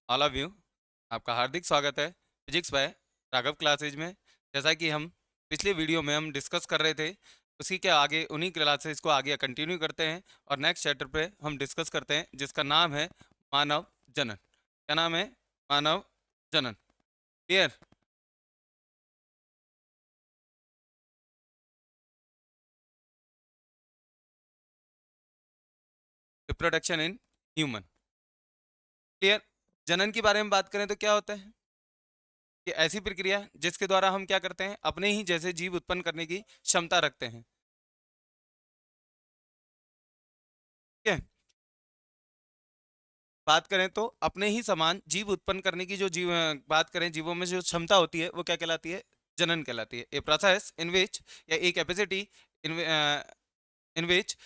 All of you, आपका हार्दिक स्वागत है फिजिक्स बाय राघव क्लासेज में। जैसा कि हम पिछले वीडियो में हम डिस्कस कर रहे थे, उसी के आगे उन्हीं क्लासेस को आगे कंटिन्यू करते हैं और नेक्स्ट चैप्टर पे हम डिस्कस करते हैं जिसका नाम है मानव जनन। क्या नाम है? मानव जनन। Clear? Reproduction in human. Clear? जनन के बारे में बात करें तो क्या होता है कि ऐसी प्रक्रिया जिसके द्वारा हम क्या करते हैं, अपने ही जैसे जीव उत्पन्न करने की क्षमता रखते हैं। ठीक है? बात करें तो अपने ही समान जीव उत्पन्न करने की जो बात करें जीवों में जो क्षमता होती है वो क्या कहलाती है? जनन कहलाती है। ए प्रोसेस इन विच या a capacity in in which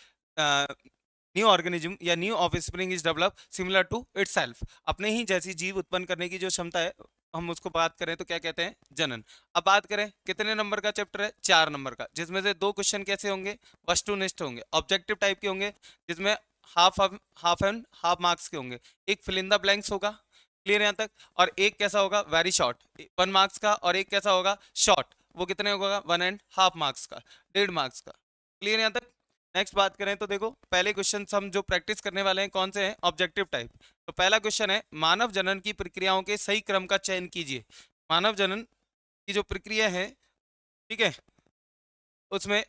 new organism या new offspring is develop similar to itself. अपने ही जैसी जीव उत्पन्न करने की जो क्षमता है, हम उसको बात करें तो क्या कहते हैं? जनन। अब बात करें कितने नंबर का चैप्टर है? 4 नंबर का, जिसमें से 2 क्वेश्चन कैसे होंगे? वस्तुनिष्ठ होंगे, ऑब्जेक्टिव टाइप के होंगे, जिसमें half half and half marks के होंगे। एक फिल इन द ब्लैंक्स होगा। क्लियर यहाँ तक? और एक कैसा होगा? वेरी शॉर्ट 1 मार्क्स का, और एक कैसा होगा? शॉर्ट, वो कितने होगा? 1.5 मार्क्स का, 1.5 मार्क्स का। क्लियर यहाँ तक? नेक्स्ट बात करें तो देखो, पहले क्वेश्चन हम जो प्रैक्टिस करने वाले हैं कौन से हैं? Objective type. तो पहला क्वेश्चन है, मानव जनन की प्रक्रियाओं के सही क्रम का चयन कीजिए। मानव जनन की जो प्रक्रिया है, ठीक है, उसमें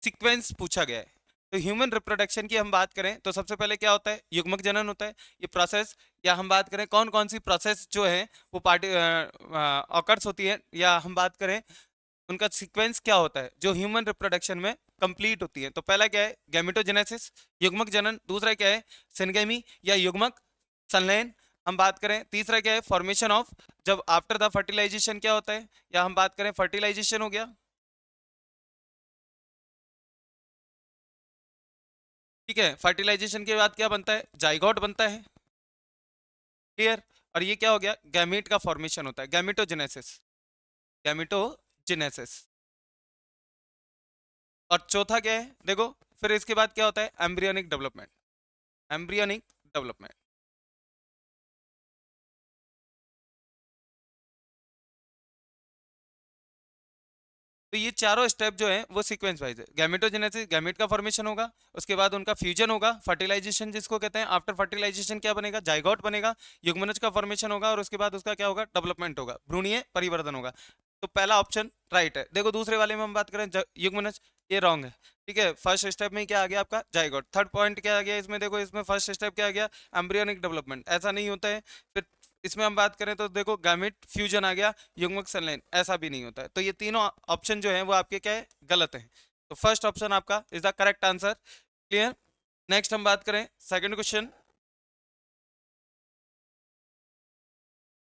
सीक्वेंस पूछा गया है। तो ह्यूमन रिप्रोडक्शन की हम बात करें तो सबसे पहले क्या होता है? युग्मक जनन होता है। ये प्रोसेस, या हम बात करें कौन कौन सी प्रोसेस जो है वो पार्टी ऑकर्स होती है, या हम बात करें उनका सीक्वेंस क्या होता है जो ह्यूमन रिप्रोडक्शन में कंप्लीट होती है। तो पहला क्या है? गैमेटोजेनेसिस, युग्मक जनन। दूसरा क्या है? सिनगेमी या युग्मक संलयन। हम बात करें तीसरा क्या है? फॉर्मेशन ऑफ, जब आफ्टर द फर्टिलाइजेशन क्या होता है, या हम बात करें फर्टिलाइजेशन हो गया। ठीक है, फर्टिलाइजेशन के बाद क्या बनता है? जाइगोट बनता है। क्लियर? और ये क्या हो गया? गैमीट का फॉर्मेशन होता है, गैमेटोजेनेसिस। गैमेटोजेनेसिस। और चौथा क्या है? देखो, फिर इसके बाद क्या होता है? Embryonic development. Embryonic development. तो ये चारों स्टेप जो है वो सीक्वेंस वाइज है। गैमेटोजेनेसिस, गैमेट का फॉर्मेशन होगा, उसके बाद उनका फ्यूजन होगा, फर्टिलाइजेशन जिसको कहते हैं। आफ्टर फर्टिलाइजेशन क्या बनेगा? जाइगोट बनेगा। युग्मनज का फॉर्मेशन होगा, और उसके बाद उसका क्या होगा? डेवलपमेंट होगा, भ्रूणीय परिवर्तन होगा। तो पहला ऑप्शन राइट है। देखो दूसरे वाले में हम बात करें युग्मनज, ये रॉन्ग है। ठीक है, फर्स्ट स्टेप में क्या आ गया आपका? जाइगोट। थर्ड पॉइंट क्या आ गया इसमें? देखो इसमें फर्स्ट स्टेप क्या आ गया? Embryonic development. ऐसा नहीं होता है। फिर इसमें हम बात करें तो देखो गैमेट फ्यूजन आ गया, युग्मक संलयन, ऐसा भी नहीं होता है। तो ये तीनों ऑप्शन जो है वो आपके क्या है? गलत है। तो फर्स्ट ऑप्शन आपका is the correct answer. Clear? Next हम बात करें सेकंड क्वेश्चन।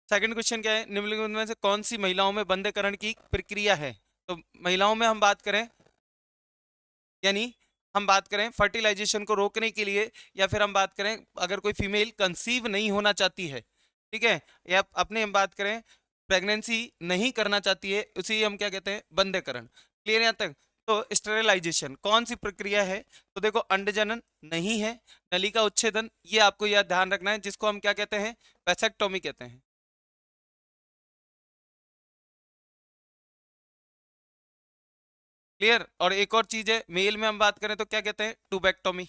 सेकंड क्वेश्चन क्या है? निम्नलिखित में से कौन सी महिलाओं में बंधकरण की प्रक्रिया है? तो महिलाओं में हम बात करें, यानी हम बात करें फर्टिलाइजेशन को रोकने के लिए, या फिर हम बात करें अगर कोई फीमेल कंसीव नहीं होना चाहती है, ठीक है, या अपने हम बात करें प्रेगनेंसी नहीं करना चाहती है, उसी हम क्या कहते हैं? बंधकरण। क्लियर यहाँ तक? तो स्टेरिलाइजेशन कौन सी प्रक्रिया है? तो देखो, अंडजनन नहीं है, नलिका उच्छेदन, ये आपको यह ध्यान रखना है, जिसको हम क्या कहते हैं? वेसेक्टोमी कहते हैं। क्लियर? और एक और चीज है, मेल में हम बात करें तो क्या कहते हैं? टूबेक्टोमी।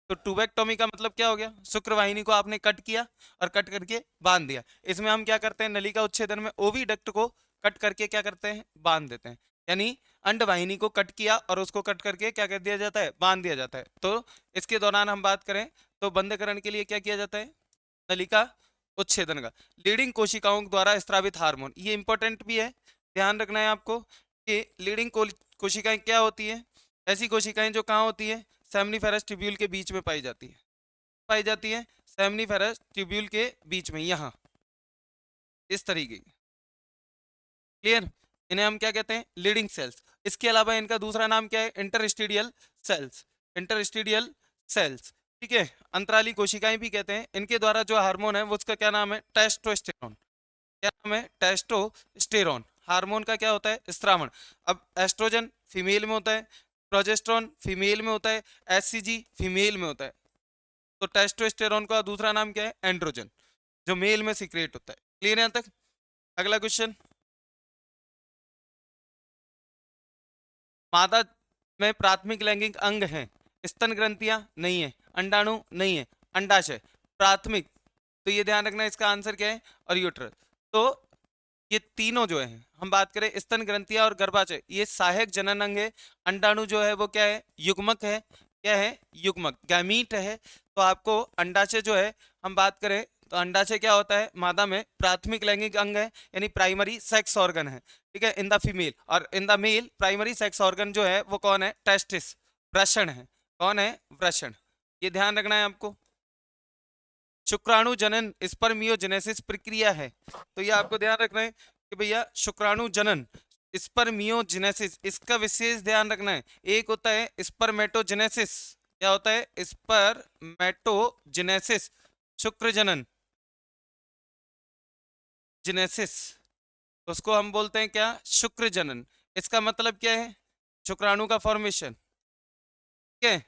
तो टूबेक्टोमी का मतलब क्या हो गया? शुक्रवाहिनी को आपने कट किया और कट करके बांध दिया। इसमें हम क्या करते हैं? नलिका उच्छेदन में ओविडक्ट को कट करके क्या करते हैं? बांध देते हैं। यानी अंडवाहिनी को कट किया और उसको कट करके क्या कर दिया जाता है? बांध दिया जाता है। तो इसके दौरान हम बात करें तो बंधकरण के लिए क्या किया जाता है? नलिका उच्छेदन का। लीडिंग कोशिकाओं द्वारा स्रावित हार्मोन, ये इंपॉर्टेंट भी है, ध्यान रखना है आपको कि लीडिंग कोशिकाएं क्या होती है? ऐसी कोशिकाएं जो कहाँ होती है? सेमनीफेरस ट्यूब्यूल के बीच में पाई जाती है। पाई जाती है सेमनीफेरस ट्यूब्यूल के बीच में, यहाँ इस तरीके की। क्लियर? इन्हें हम क्या कहते हैं? Leydig cells. इसके अलावा इनका दूसरा नाम क्या है? इंटरस्टीडियल सेल्स। इंटरस्टीडियल सेल्स, ठीक है, अंतराली कोशिकाएं भी कहते हैं। इनके द्वारा जो हार्मोन है वो उसका क्या नाम है? टेस्टोस्टेरोन। क्या नाम है? टेस्टोस्टेरोन। हार्मोन का क्या होता है? स्त्रावण। अब एस्ट्रोजन फीमेल में होता है, प्रोजेस्टेरोन फीमेल में होता है, एचसीजी फीमेल में होता है। तो टेस्टोस्टेरोन का दूसरा नाम क्या है? एंड्रोजन, जो मेल में सीक्रेट होता है। क्लियर है यहाँ तक? अगला क्वेश्चन, मादा में प्राथमिक लैंगिक अंग है, स्तन ग्रंथियां नहीं है, अंडाणु नहीं है, अंडाशय प्राथमिक, तो ये ध्यान रखना इसका आंसर क्या है? और यूट्रस। तो ये तीनों जो है, हम बात करें स्तन ग्रंथियां और गर्भाशय, ये सहायक जनन अंग है। अंडाणु जो है वो क्या है? युग्मक है। क्या है? युग्मक, गैमीट है। तो आपको अंडाशय जो है, हम बात करें तो अंडाशय क्या होता है? मादा में प्राथमिक लैंगिक अंग है, यानी प्राइमरी सेक्स ऑर्गन है। ठीक है, इन द फीमेल। और in the male primary sex organ जो है वो कौन है? टेस्टिस, वृषण है। कौन है? वृषण। ये ध्यान रखना है आपको। शुक्राणु जनन स्पर्मियोजेनेसिस प्रक्रिया है, तो ये आपको ध्यान रखना है कि भैया शुक्राणु जनन स्पर्मियोजेनेसिस, इसका विशेष ध्यान रखना है। एक होता है स्पर्मेटोजेनेसिस, क्या होता है? स्पर्मेटोजेनेसिस, शुक्र जनन जेनेसिस, उसको हम बोलते हैं क्या? शुक्र जनन। इसका मतलब क्या है? शुक्राणु का फॉर्मेशन, ठीक है,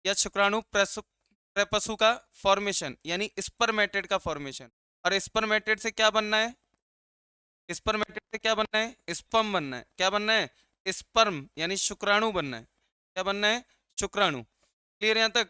या शुक्राणु प्रपसु का फॉर्मेशन, यानी स्पर्मेटेड का फॉर्मेशन। और स्पर्मेटेड से क्या बनना है? स्पर्मेटेड से क्या बनना है? स्पर्म बनना है। क्या बनना है? स्पर्म, यानी शुक्राणु बनना है। क्या बनना है? शुक्राणु। क्लियर यहां तक?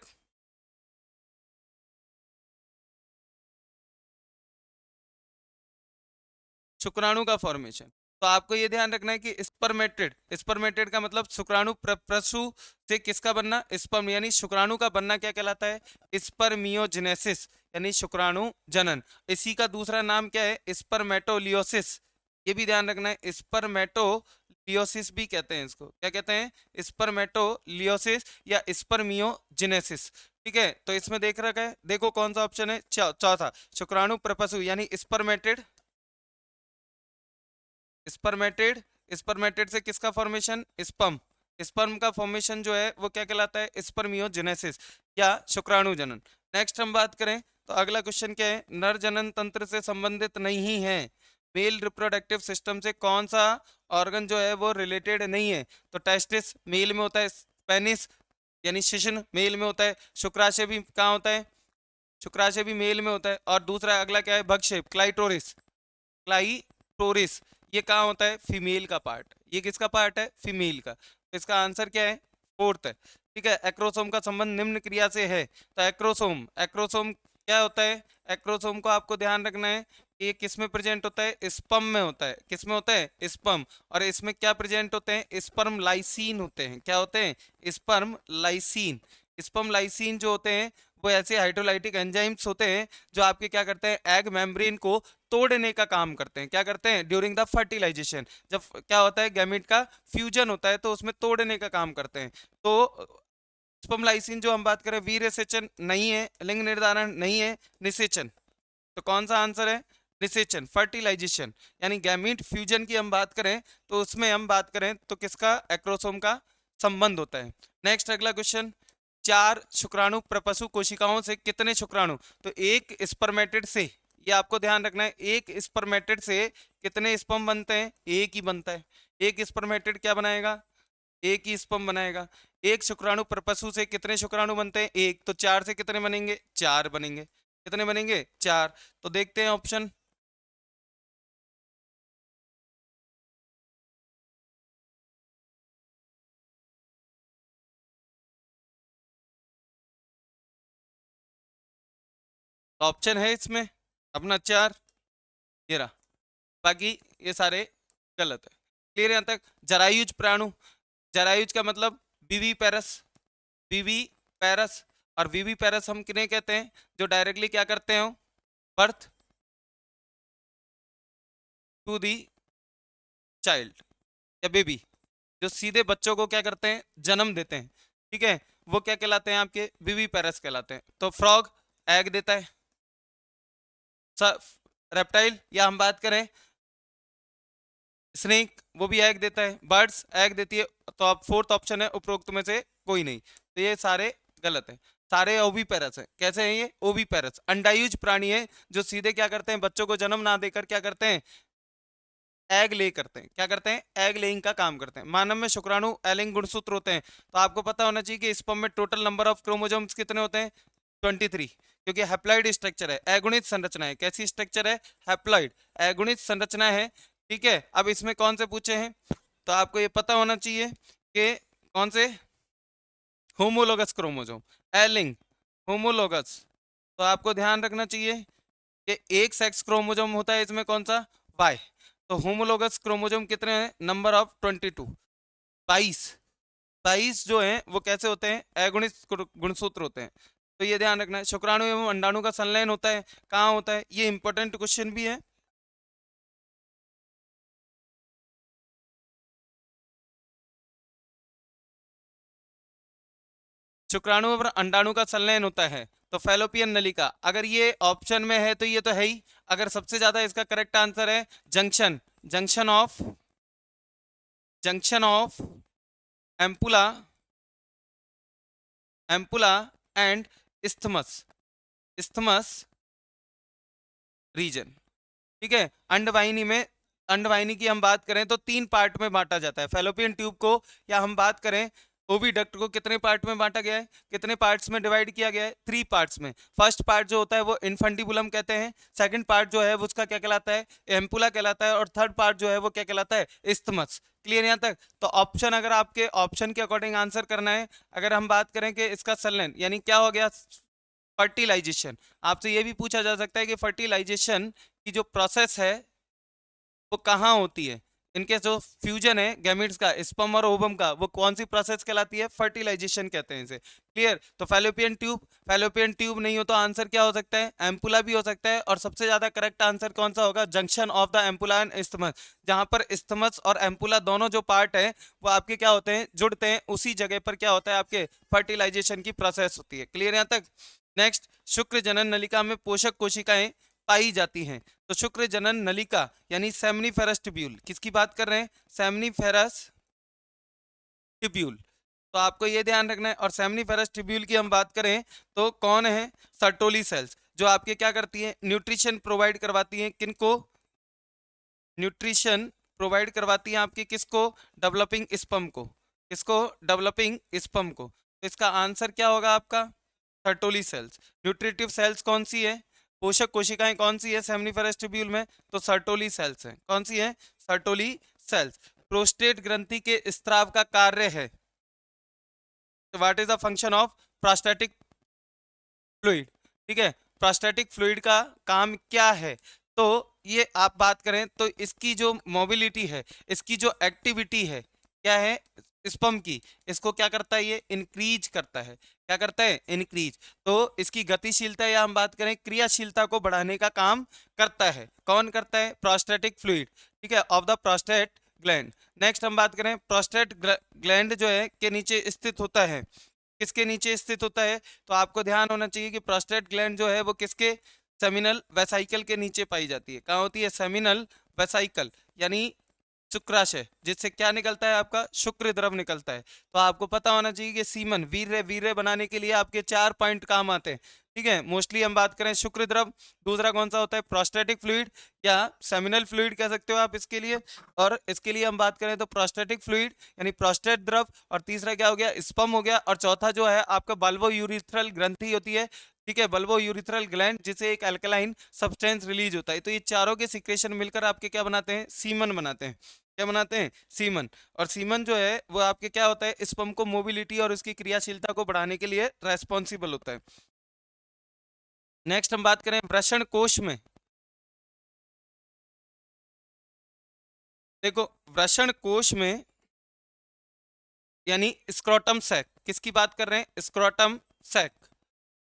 शुक्राणु का फॉर्मेशन। तो आपको ये ध्यान रखना है कि स्पर्मेटेड, स्पर्मेटेड का मतलब शुक्राणु प्रसु से किसका बनना? स्पर्म, यानी शुक्राणु का बनना क्या कहलाता है? स्पर्मियोजेनेसिस, यानी शुक्राणु जनन। इसी का दूसरा नाम क्या है? स्पर्मेटोलियोसिस। ये भी ध्यान रखना है, स्पर्मेटोलियोसिस भी कहते हैं इसको। क्या कहते हैं? स्पर्मेटोलियोसिस या स्पर्मियोजेनेसिस। ठीक है, तो इसमें देख रखा है, देखो कौन सा ऑप्शन है? चौथा, शुक्राणु प्रपसु यानी स्पर्मेटेड। स्पर्मेटेड, स्पर्मेटेड से किसका फॉर्मेशन? स्पर्म। स्पर्म का फॉर्मेशन जो है वो क्या कहलाता है? स्पर्मियोजेनेसिस या शुक्राणु जनन। नेक्स्ट हम बात करें तो अगला क्वेश्चन क्या है? नर जनन तंत्र से संबंधित नहीं है, मेल रिप्रोडक्टिव सिस्टम से कौन सा ऑर्गन जो है वो रिलेटेड नहीं है? तो टेस्टिस मेल में होता है, पेनिस यानी शिश्न मेल में होता है, शुक्राशय भी कहाँ होता है? शुक्राशय भी मेल में होता है। और दूसरा अगला क्या है? भक्षेप, क्लाइटोरिस, क्लाइटोरिस ये कहाँ होता है? फीमेल का पार्ट। ये किसका पार्ट है? फीमेल का। तो इसका आंसर क्या है? फोर्थ है। ठीक है, एक्रोसोम का संबंध निम्न क्रिया से है। तो एक्रोसोम, एक्रोसोम क्या होता है? एक्रोसोम को आपको ध्यान रखना है कि ये किस में प्रेजेंट होता है? स्पर्म में होता है। किस में होता है? स्पर्म। और इसमें क्या प्रेजेंट होते हैं? स्पर्म लाइसीन होते हैं। क्या होते हैं? Sperm lysine. स्पर्म लाइसीन जो होते हैं वो ऐसे हाइड्रोलाइटिक एंजाइम्स होते हैं जो आपके क्या करते हैं? एग मेम्ब्रेन को तोड़ने का काम करते हैं। क्या करते हैं? ड्यूरिंग द फर्टिलाइजेशन, जब क्या होता है? गैमेट का फ्यूजन होता है तो उसमें तोड़ने का काम करते हैं। तो स्पर्म लाइसिन जो हम बात करें, वीर्य सेचन नहीं है, लिंग निर्धारण नहीं है, निषेचन। तो कौन सा आंसर है? निषेचन, फर्टिलाइजेशन। यानी गैमीट फ्यूजन की हम बात करें तो उसमें हम बात करें तो किसका? एक्रोसोम का संबंध होता है। नेक्स्ट अगला क्वेश्चन, चार शुक्राणु प्रपसु कोशिकाओं से कितने शुक्राणु? तो एक स्पर्मेटेड से, ये आपको ध्यान रखना है, एक स्पर्मेटेड से कितने स्पर्म बनते हैं? एक ही बनता है। एक स्पर्मेटेड क्या बनाएगा? एक ही स्पर्म बनाएगा। एक शुक्राणु प्रपसु से कितने शुक्राणु बनते हैं? एक। तो चार से कितने बनेंगे? चार बनेंगे। कितने बनेंगे? चार। तो देखते हैं ऑप्शन। ऑप्शन है इसमें अपना चार, ये रहा। बाकी ये सारे गलत है। क्लियर यहाँ तक? जरायुज प्राणु, जरायुज का मतलब बीवी पैरस, बीवी पैरस। और बीवी पैरस हम किन्हें कहते हैं? जो डायरेक्टली क्या करते हो? बर्थ टू दी चाइल्ड या बेबी, जो सीधे बच्चों को क्या करते हैं? जन्म देते हैं। ठीक है, वो क्या कहलाते हैं? आपके बीवी पैरस कहलाते हैं। तो फ्रॉग एग देता है, रेप्टाइल या हम बात करें स्नेक, वो भी एग देता है, बर्ड्स एग देती है। तो अब फोर्थ ऑप्शन है उपरोक्त में से कोई नहीं। तो ये सारे गलत है, सारे ओवी पैरस है। कैसे हैं ये? ओवी पैरस अंडायुज प्राणी है जो सीधे क्या करते हैं? बच्चों को जन्म ना देकर क्या करते हैं? एग ले करते हैं। क्या करते हैं? एग लेइंग का काम करते हैं। मानव में शुक्राणु एलिंग गुणसूत्र होते हैं। तो आपको पता होना चाहिए कि स्पर्म में टोटल नंबर ऑफ क्रोमोसोम्स कितने होते हैं? 23, क्योंकि हैप्लॉइड स्ट्रक्चर है, अगुणित संरचना है। कैसी स्ट्रक्चर है? हैप्लॉइड, अगुणित संरचना है। ठीक है, अब इसमें कौन से पूछे हैं, तो आपको ये पता होना चाहिए कि कौन से, होमोलोगस क्रोमोसोम, एलिंग, होमोलोगस। तो आपको ध्यान रखना चाहिए कि एक सेक्स क्रोमोसोम होता है इसमें, कौन सा? वाई। तो होमोलोगस क्रोमोसोम कितने हैं? Number of 22, 22। 22 जो है वो कैसे होते हैं? अगुणित गुणसूत्र होते हैं। तो ये ध्यान रखना है। शुक्राणु एवं अंडाणु का संलयन होता है, कहाँ होता है? ये इंपॉर्टेंट क्वेश्चन भी है। शुक्राणु और अंडाणु का संलयन होता है तो फैलोपियन नलिका, अगर ये ऑप्शन में है तो ये तो है ही। अगर सबसे ज्यादा इसका करेक्ट आंसर है junction, junction of ampulla, ampulla and isthmus, isthmus region. ठीक है, अंडवाहिनी में, अंडवाहिनी की हम बात करें तो 3 पार्ट में बांटा जाता है फैलोपियन ट्यूब को, या हम बात करें ओविडक्ट को, कितने पार्ट में बांटा गया है, कितने पार्ट्स में डिवाइड किया गया है? 3 पार्ट्स में। फर्स्ट पार्ट जो होता है वो इन्फंटिबुलम कहते हैं, सेकंड पार्ट जो है वो उसका क्या कहलाता है? एम्पुला कहलाता है, और थर्ड पार्ट जो है वो क्या कहलाता है? इस्थमस। क्लियर यहाँ तक? तो ऑप्शन, अगर आपके ऑप्शन के अकॉर्डिंग आंसर करना है, अगर हम बात करें कि इसका संलयन यानी क्या हो गया, फर्टिलाइजेशन। आपसे ये भी पूछा जा सकता है कि फर्टिलाइजेशन की जो प्रोसेस है वो कहाँ होती है? इनके जो फ्यूजन है गैमिट्स का, स्पर्म और ओवम का, वो कौन सी प्रोसेस कहलाती है? फर्टिलाइजेशन कहते हैं इसे। क्लियर? तो फैलोपियन ट्यूब, फैलोपियन ट्यूब नहीं हो तो आंसर क्या हो सकता है? एम्पुला भी हो सकता है, और सबसे ज्यादा करेक्ट आंसर कौन सा होगा? Junction of the ampulla and isthmus, जहां पर इस्थमस और एम्पुला दोनों जो पार्ट है वो आपके क्या होते हैं? जुड़ते हैं, उसी जगह पर क्या होता है? आपके फर्टिलाइजेशन की प्रोसेस होती है। क्लियर यहाँ तक? नेक्स्ट, शुक्र जनन नलिका में पोषक कोशिकाएं पाई जाती हैं। तो शुक्र जनन नलिका यानी सेमनीफेरस ट्यूब्यूल, किसकी बात कर रहे हैं? Seminiferous tubule. तो आपको ये ध्यान रखना है। और सेमनीफेरस ट्यूब्यूल की हम बात करें तो कौन है? सर्टोली सेल्स, जो आपके क्या करती है? न्यूट्रिशन प्रोवाइड करवाती हैं, किनको? न्यूट्रिशन प्रोवाइड करवाती हैं आपकी किसको? डेवलपिंग स्पर्म को। किसको? डेवलपिंग स्पर्म को। तो इसका आंसर क्या होगा आपका? Sertoli cells. न्यूट्रिटिव सेल्स कौन सी है? पोषक कोशिकाएं कौन सी है सेमनीफेरस ट्यूब्यूल में? तो सर्टोली सेल्स है। कौन सी है? Sertoli sales. प्रोस्टेट ग्रंथि के स्त्राव का कार्य है, what is the function of prostatic fluid? ठीक है, प्रोस्टेटिक फ्लूइड का काम क्या है? तो ये आप बात करें तो इसकी जो मोबिलिटी है, इसकी जो एक्टिविटी है, क्या है? स्पर्म की, इसको क्या करता है? ये इंक्रीज करता है। क्या करता है? इंक्रीज। तो इसकी गतिशीलता या हम बात करें क्रियाशीलता को बढ़ाने का काम करता है। कौन करता है? Prostatic fluid. ठीक है, of the prostate gland. Next हम बात करें, प्रोस्टेट ग्लैंड जो है के नीचे स्थित होता है, किसके नीचे स्थित होता है? तो आपको ध्यान होना चाहिए कि प्रोस्टेट ग्लैंड जो है वो किसके? सेमिनल वेसाइकल के नीचे पाई जाती है। कहाँ होती है? सेमिनल वेसाइकल, यानी शुक्राशय, जिससे क्या निकलता है? आपका शुक्र द्रव निकलता है। तो आपको पता होना चाहिए कि सीमन, वीर्य, वीर्य बनाने के लिए आपके 4 पॉइंट काम आते हैं। ठीक है, मोस्टली हम बात करें शुक्र द्रव, दूसरा कौन सा होता है? प्रोस्टेटिक फ्लूइड या सेमिनल फ्लूइड कह सकते हो आप इसके लिए। और इसके लिए हम बात करें तो प्रोस्टेटिक फ्लूइड यानी प्रोस्टेट द्रव, और तीसरा क्या हो गया? स्पर्म हो गया, और चौथा जो है आपका बल्बो यूरिथ्रल ग्रंथि होती है। ठीक है, बल्बो यूरिथ्रल ग्लैंड, जिसे एक अल्कलाइन सब्सटेंस रिलीज होता है। तो ये चारों के सिक्रेशन मिलकर आपके क्या बनाते हैं? सीमन बनाते हैं। क्या बनाते हैं? सीमन। और सीमन जो है वो आपके क्या होता है? स्पर्म को मोबिलिटी और उसकी क्रियाशीलता को बढ़ाने के लिए रेस्पॉन्सिबल होता है। नेक्स्ट हम बात करें वृषण कोश में। देखो, वृषण कोश में यानी स्क्रोटम सैक, किसकी बात कर रहे हैं? Scrotum sac.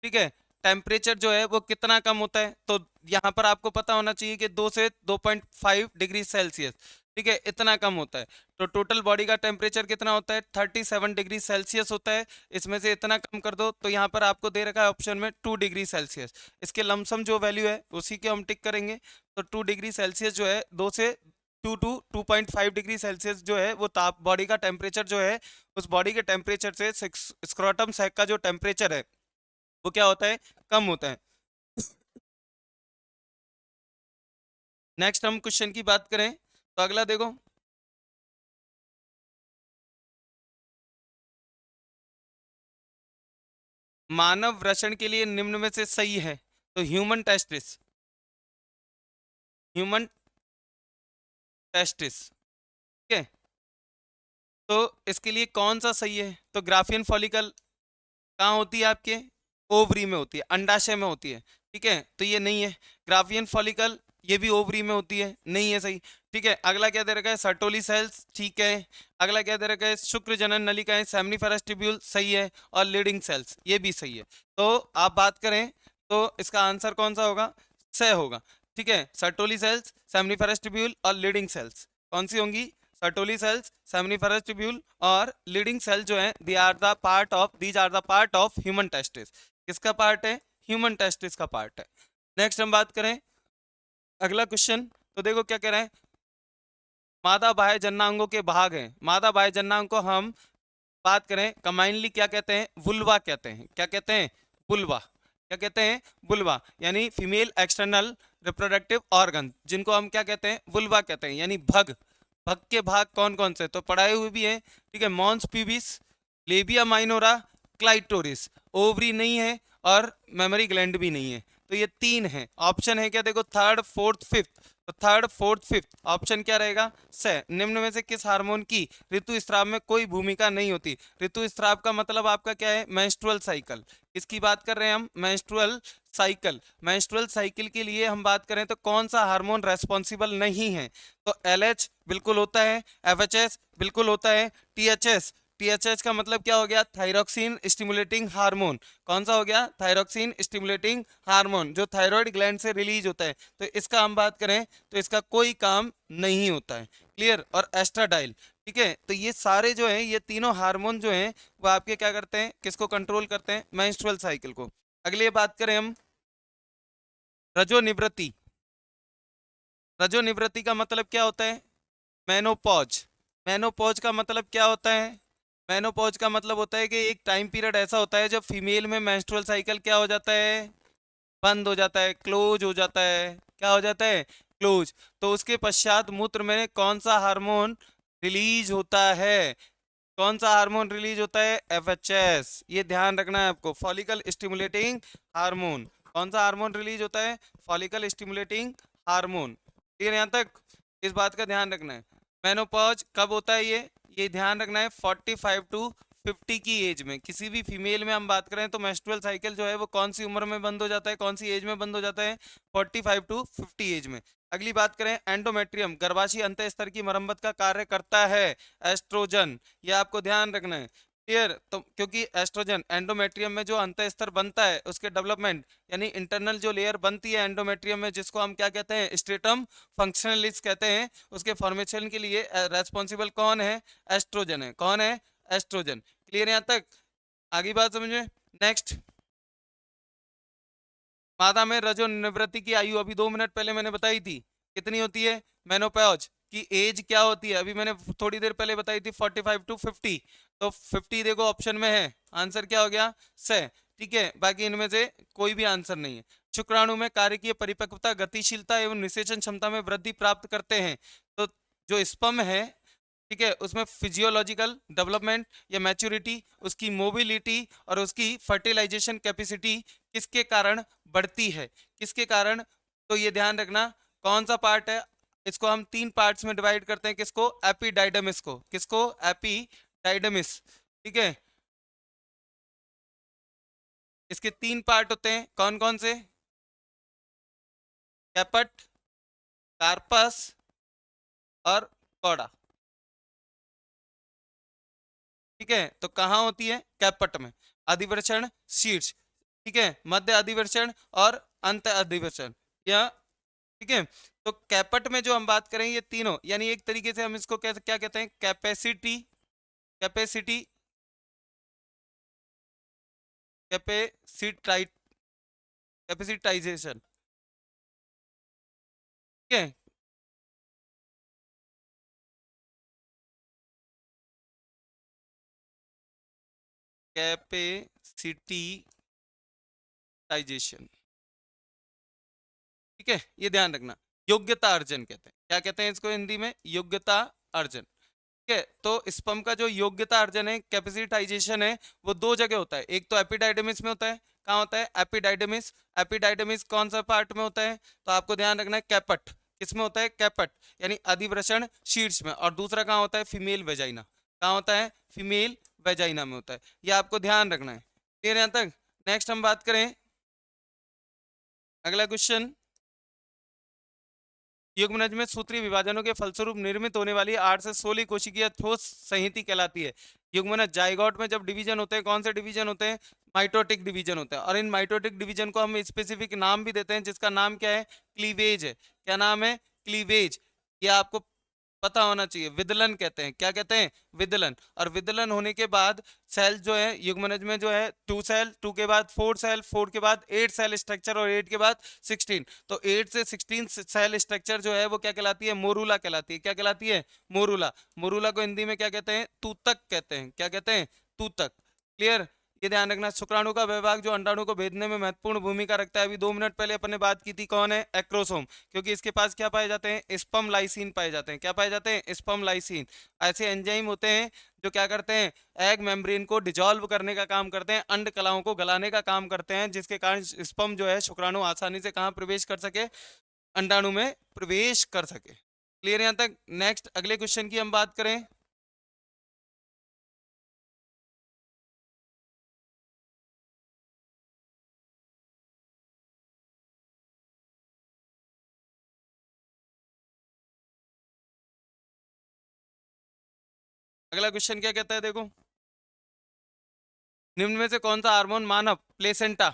ठीक है, टेम्परेचर जो है वो कितना कम होता है? तो यहाँ पर आपको पता होना चाहिए कि 2 से 2.5 डिग्री सेल्सियस। ठीक है, इतना कम होता है। तो टोटल बॉडी का टेम्परेचर कितना होता है? 37 डिग्री सेल्सियस होता है। इसमें से इतना कम कर दो तो यहाँ पर आपको दे रखा है ऑप्शन में 2 डिग्री सेल्सियस। इसके लमसम जो वैल्यू है उसी के हम टिक करेंगे। तो 2 डिग्री सेल्सियस जो है, 2 से 2 टू 2.5 डिग्री सेल्सियस जो है वो ताप बॉडी का टेम्परेचर जो है, उस बॉडी के टेम्परेचर से स्क्रोटम सैक का जो टेम्परेचर है वो क्या होता है? कम होता है। नेक्स्ट हम क्वेश्चन की बात करें तो अगला देखो, मानव वृषण के लिए निम्न में से सही है, तो ह्यूमन टेस्टिस, ह्यूमन टेस्टिस, ठीक है। तो इसके लिए कौन सा सही है, तो ग्राफियन फॉलिकल कहाँ होती है आपके, ओवरी में होती है, अंडाशय में होती है, ठीक है, तो ये नहीं है। ग्राफियन फॉलिकल ये भी ओवरी में होती है, नहीं है सही, ठीक है। अगला क्या दे रखा है, सर्टोली सेल्स, ठीक है। अगला क्या दे रखा है, शुक्र जनन नलिकाएं, सेमनीफेरस ट्यूब्यूल, सही है। और लीडिंग सेल्स, ये भी सही है। तो आप बात करें तो इसका आंसर कौन सा होगा, स होगा, ठीक है। सर्टोली सेल्स, सेमनीफेरस ट्यूब्यूल और लीडिंग सेल्स कौन सी होंगी, सर्टोली सेल्स, सेमनीफेरस ट्यूब्यूल और लीडिंग सेल जो है, they are the part of, these are the part of human testis. किसका पार्ट है, ह्यूमन टेस्टिस का पार्ट है। नेक्स्ट हम बात करें अगला क्वेश्चन, तो देखो क्या कह रहे हैं, मादा बाह्य जननांगों के भाग हैं, मादा बाह्य जननांग को हम बात करें कंबाइनली क्या कहते हैं, वुल्वा कहते हैं, क्या कहते हैं, वुल्वा, क्या कहते हैं, वुल्वा, यानी फीमेल एक्सटर्नल रिप्रोडक्टिव ऑर्गन, जिनको हम क्या कहते हैं, वुल्वा कहते हैं, यानी भग। भग के भाग कौन कौन से, तो पढ़ाए हुए भी है, ठीक है। Mons pubis, labia minora, clitoris, ovary नहीं है और मेमोरी ग्लैंड भी नहीं है, तो ये तीन है। ऑप्शन है क्या, देखो थर्ड फोर्थ फिफ्थ, तो थर्ड फोर्थ फिफ्थ ऑप्शन क्या रहेगा, से निम्न में से किस हार्मोन की ऋतुस्राव में कोई भूमिका नहीं होती। ऋतुस्राव का मतलब आपका क्या है, मेंस्ट्रुअल साइकिल, किसकी बात कर रहे हैं हम, मेंस्ट्रुअल साइकिल। मेंस्ट्रुअल साइकिल के लिए हम बात करें तो कौन सा हार्मोन रेस्पॉन्सिबल नहीं है, तो एलएच बिल्कुल होता है, एफएचएस बिल्कुल होता है, टीएचएस, टीएचएच का मतलब क्या हो गया, थायरोक्सिन स्टिमुलेटिंग हार्मोन, कौन सा हो गया, थायरोक्सिन स्टिमुलेटिंग हार्मोन, जो थायराइड ग्लैंड से रिलीज होता है, तो इसका हम बात करें तो इसका कोई काम नहीं होता है, क्लियर। और एस्ट्राडाइल, ठीक है। तो ये सारे जो हैं, ये तीनों हार्मोन जो हैं वो आपके क्या करते हैं, किसको कंट्रोल करते हैं, मेंस्ट्रुअल साइकिल को। अगली बात करें हम रजोनिवृत्ति, रजोनिवृत्ति का मतलब क्या होता है, मेनोपॉज, मेनोपॉज का मतलब क्या होता है, मेनोपॉज का मतलब होता है कि एक टाइम पीरियड ऐसा होता है जब फीमेल में मेंस्ट्रुअल साइकिल क्या हो जाता है, बंद हो जाता है, क्लोज हो जाता है, क्या हो जाता है, क्लोज। तो उसके पश्चात मूत्र में कौन सा हार्मोन रिलीज होता है, कौन सा हार्मोन रिलीज होता है, एफएचएस, ये ध्यान रखना है आपको, फॉलिकल स्टिमुलेटिंग हार्मोन। कौन सा हार्मोन रिलीज होता है, फॉलिकल स्टिमुलेटिंग हार्मोन, ठीक है, यहाँ तक इस बात का ध्यान रखना है। मेनोपॉज कब होता है, ये ध्यान रखना है 45 टू 50 की एज में, किसी भी फीमेल में हम बात करें तो मेंस्ट्रुअल साइकिल जो है वो कौन सी उम्र में बंद हो जाता है, कौन सी एज में बंद हो जाता है, 45 टू 50 एज में। अगली बात करें एंडोमेट्रियम, गर्भाशय अंतः स्तर की मरम्मत का कार्य करता है एस्ट्रोजन, ये आपको ध्यान रखना है, क्लियर। तो क्योंकि एस्ट्रोजन एंडोमेट्रियम में जो अंतः स्तर बनता है उसके डेवलपमेंट, यानी इंटरनल जो लेयर बनती है एंडोमेट्रियम में, जिसको हम क्या कहते हैं, स्ट्रेटम फंक्शनलिस कहते हैं, उसके फॉर्मेशन के लिए रेस्पॉन्सिबल कौन है, एस्ट्रोजन है, कौन है, एस्ट्रोजन, क्लियर यहाँ तक। आगे बात समझ में। नेक्स्ट, मादा में रजो निवृत्ति की आयु अभी 2 मिनट पहले मैंने बताई थी, कितनी होती है, मेनोपॉज की एज क्या होती है, अभी मैंने थोड़ी देर पहले बताई थी 45 टू 50, तो 50 देखो ऑप्शन में है, आंसर क्या हो गया, से, ठीक है। बाकी इनमें से कोई भी आंसर नहीं है। शुक्राणु में कार्यकीय परिपक्वता, गतिशीलता एवं निषेचन क्षमता में वृद्धि प्राप्त करते हैं, तो जो स्पर्म है, ठीक है, उसमें फिजियोलॉजिकल डेवलपमेंट या मैच्योरिटी, उसकी मोबिलिटी और उसकी फर्टिलाइजेशन कैपेसिटी किसके कारण बढ़ती है, किसके कारण, तो ये ध्यान रखना कौन सा पार्ट है, इसको हम 3 पार्ट्स में डिवाइड करते हैं, किसको, एपिडाइडमिस को, किसको, एपिडाइडमिस, ठीक है। इसके 3 पार्ट होते हैं, कौन कौन से, कैपट, कार्पस और कौड़ा, ठीक है। तो कहाँ होती है, कैपट में, अधिवृषण शीर्ष, ठीक है, मध्य अधिवृषण और अंत अधिवृषण, या, ठीक है। तो कैपट में जो हम बात करें ये तीनों, यानी एक तरीके से हम इसको क्या कहते हैं, कैपेसिटी, कैपेसिटी, कैपेसिटाइट, कैपेसिटाइजेशन, ठीक है, कैपेसिटाइजेशन, ठीक है, ये ध्यान रखना। योग्यता अर्जन कहते हैं, क्या कहते हैं इसको हिंदी में, योग्यता अर्जन। ठीक है। तो स्पर्म का जो योग्यता अर्जन है, कैपेसिटाइजेशन है, वो दो जगह होता है। एक तो एपिडाइडमिस में होता है। कहाँ होता है? एपिडाइडमिस। एपिडाइडमिस कौन सा पार्ट में होता है? तो आपको ध्यान रखना है कैपट। किसमें होता है? कैपट, यानी अधिवृषण शीर्ष में। और दूसरा कहाँ होता है? Female vagina. कहाँ होता है? फीमेल वेजाइना में होता है। ये आपको ध्यान रखना है। क्लियर यहाँ तक? नेक्स्ट हम बात करें अगला क्वेश्चन, युग्मनज में सूत्रीय विभाजनों के फलस्वरूप निर्मित होने वाली 8 से 16 कोशिकीय ठोस संहति कहलाती है। युग्मनज जाइगोट में जब डिवीजन होते हैं, कौन से डिवीजन होते हैं? माइटोटिक डिवीजन होते हैं। और इन माइटोटिक डिवीजन को हम स्पेसिफिक नाम भी देते हैं, जिसका नाम क्या है? क्लीवेज है। क्या नाम है? क्लीवेज। ये आपको पता होना चाहिए। विदलन कहते हैं। क्या कहते हैं? विदलन। और विदलन होने के बाद सेल जो है युग्मनज में जो है 2 सेल, 2 के बाद 4 सेल, 4 के बाद 8 सेल स्ट्रक्चर और 8 के बाद 16। तो 8 से 16 सेल स्ट्रक्चर जो है वो क्या कहलाती है? मोरूला कहलाती है। क्या कहलाती है? मोरूला। मोरूला को हिंदी में क्या कहते हैं? तूतक कहते हैं। क्या कहते हैं? तूतक। क्लियर? ये ध्यान रखना। शुक्राणु का विभाग जो अंडाणु को भेदने में महत्वपूर्ण भूमिका रखता है। अभी 2 मिनट पहले अपन ने बात की थी, कौन है? एक्रोसोम। क्योंकि इसके पास क्या पाए जाते हैं? स्पर्म लाइसिन पाए जाते हैं। क्या पाए जाते हैं? Sperm lysine. ऐसे एंजाइम होते हैं जो क्या करते हैं? एग मेम्ब्रेन को डिजोल्व करने का काम करते हैं, अंड कलाओं को गलाने का काम करते हैं, जिसके कारण स्पर्म जो है शुक्राणु आसानी से कहाँ प्रवेश कर सके? अंडाणु में प्रवेश कर सके। क्लियर यहाँ तक? नेक्स्ट अगले क्वेश्चन की हम बात करें। अगला क्वेश्चन क्या कहता है, देखो। निम्न में से कौन सा हार्मोन मानव प्लेसेंटा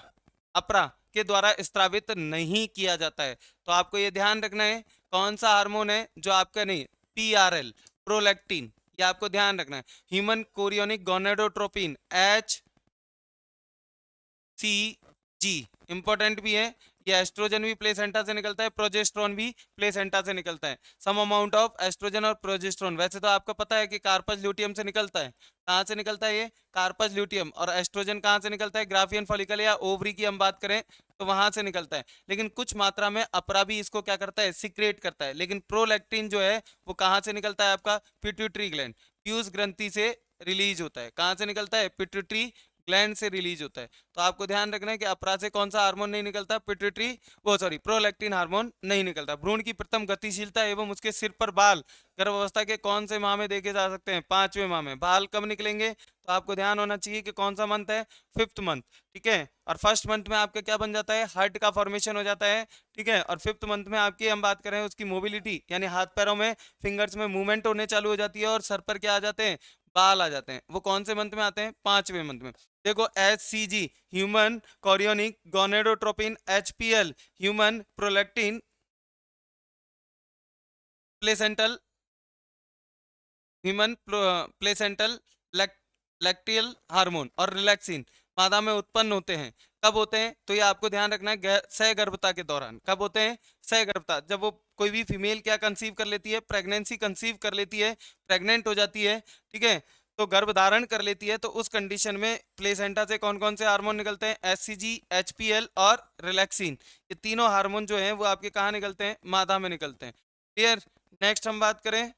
अपरा के द्वारा स्त्रावित नहीं किया जाता है? तो आपको ये ध्यान रखना है कौन सा हार्मोन है जो आपका नहीं, पीआरएल, प्रोलैक्टिन। ये आपको ध्यान रखना है। Human chorionic gonadotropin, H C G, important भी है। ये एस्ट्रोजन भी प्लेसेंटा से निकलता है, प्रोजेस्ट्रॉन भी प्लेसेंटा से निकलता है। सम अमाउंट ऑफ एस्ट्रोजन और प्रोजेस्ट्रॉन। वैसे तो आपको पता है कि कार्पस ल्यूटियम से निकलता है। कहाँ से निकलता है? ये कार्पस ल्यूटियम। और एस्ट्रोजन कहाँ से निकलता है? ग्राफियन फॉलिकल या ओवरी की हम बात करें तो वहां से निकलता है। लेकिन कुछ मात्रा में अपरा भी इसको क्या करता है? सिक्रेट करता है। लेकिन प्रोलैक्टिन जो है वो कहाँ से निकलता है? आपका पिट्यूटरी ग्लैंड, प्यूस ग्रंथि से रिलीज होता है। कहाँ से निकलता है? पिट्यूटरी ग्लैंड से रिलीज होता है। तो आपको ध्यान रखना है कि अपरा से कौन सा हार्मोन नहीं निकलता? पिट्यूटरी, वो सॉरी, प्रोलैक्टिन हार्मोन नहीं निकलता। भ्रूण की प्रथम गतिशीलता एवं उसके सिर पर बाल गर्भावस्था के कौन से माह में देखे जा सकते हैं? 5वें माह में। बाल कब निकलेंगे? तो आपको ध्यान होना चाहिए कि कौन सा मंथ है? 5th month. ठीक है। और फर्स्ट मंथ में आपका क्या बन जाता है? हार्ट का फॉर्मेशन हो जाता है। ठीक है। और 5th मंथ में आपकी हम बात करें उसकी मोबिलिटी, यानी हाथ पैरों में, फिंगर्स में मूवमेंट होने चालू हो जाती है और सर पर क्या आ जाते हैं? बाल आ जाते हैं। वो कौन से मंथ में आते हैं? 5वें मंथ में। देखो, H C G human chorionic gonadotropin, HPL human prolactin, placental human placental lacteal hormone और रिलैक्सिन मादा में उत्पन्न होते हैं। कब होते हैं? तो ये आपको ध्यान रखना है, सहगर्भता के दौरान। कब होते हैं? सहगर्भता, जब वो कोई भी फीमेल क्या कंसीव कर लेती है? प्रेगनेंसी कंसीव कर लेती है, प्रेग्नेंट हो जाती है। ठीक है। तो गर्भ धारण कर लेती है, तो उस कंडीशन में प्लेसेंटा से कौन कौन से हार्मोन निकलते हैं? एचसीजी, एचपीएल और रिलैक्सिन। ये तीनों हार्मोन जो हैं वो आपके कहाँ निकलते हैं? मादा में निकलते हैं। क्लियर? नेक्स्ट हम बात करें,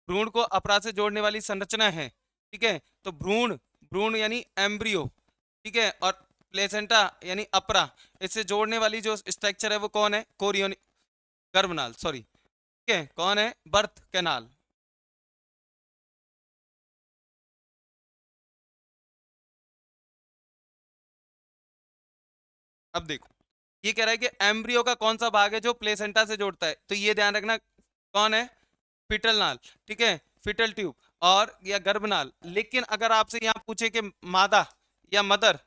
भ्रूण को अपराध से जोड़ने वाली संरचना है। ठीक है। तो भ्रूण, भ्रूण यानी एम्ब्रियो, ठीक है, और प्लेसेंटा यानी अपरा, इससे जोड़ने वाली जो स्ट्रक्चर है वो कौन है? कोरियोनिक गर्भनाल, सॉरी। ठीक है। कौन है? Birth canal. अब देखो, ये कह रहा है कि एम्ब्रियो का कौन सा भाग है जो प्लेसेंटा से जोड़ता है? तो ये ध्यान रखना, कौन है? फिटल नाल। ठीक है, फिटल ट्यूब और या गर्भनाल। लेकिन अगर आपसे यहाँ पूछे कि मादा या मदर,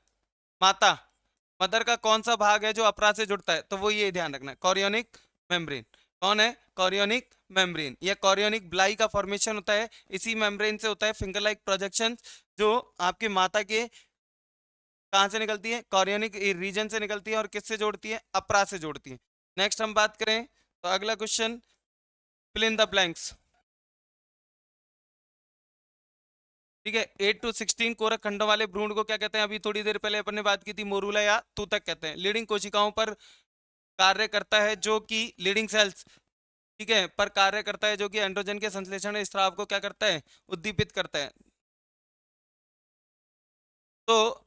माता, मदर का कौन सा भाग है जो अपराध से जुड़ता है? तो वो ये ध्यान रखना, कॉरियोनिक मेम्ब्रेन। कौन है? Chorionic membrane. या कॉरियोनिक ब्लाई का फॉर्मेशन होता है, इसी मेम्ब्रेन से होता है फिंगर लाइक प्रोजेक्शन, जो आपकी माता के कहाँ से निकलती है? कॉरियोनिक रीजन से निकलती है और किससे जोड़ती है? अपरा से जोड़ती है। नेक्स्ट हम बात करें तो अगला question, fill in the blanks. ठीक है। 8 to 16 कोरक खंडों वाले भ्रूण को क्या कहते हैं? अभी थोड़ी देर पहले अपन ने बात की थी, मोरूला या तूतक कहते हैं। लीडिंग कोशिकाओं पर कार्य करता है, जो कि लीडिंग सेल्स ठीक है, पर कार्य करता है, जो कि एंड्रोजन के संश्लेषण स्राव को क्या करता है, उद्दीपित करता है। तो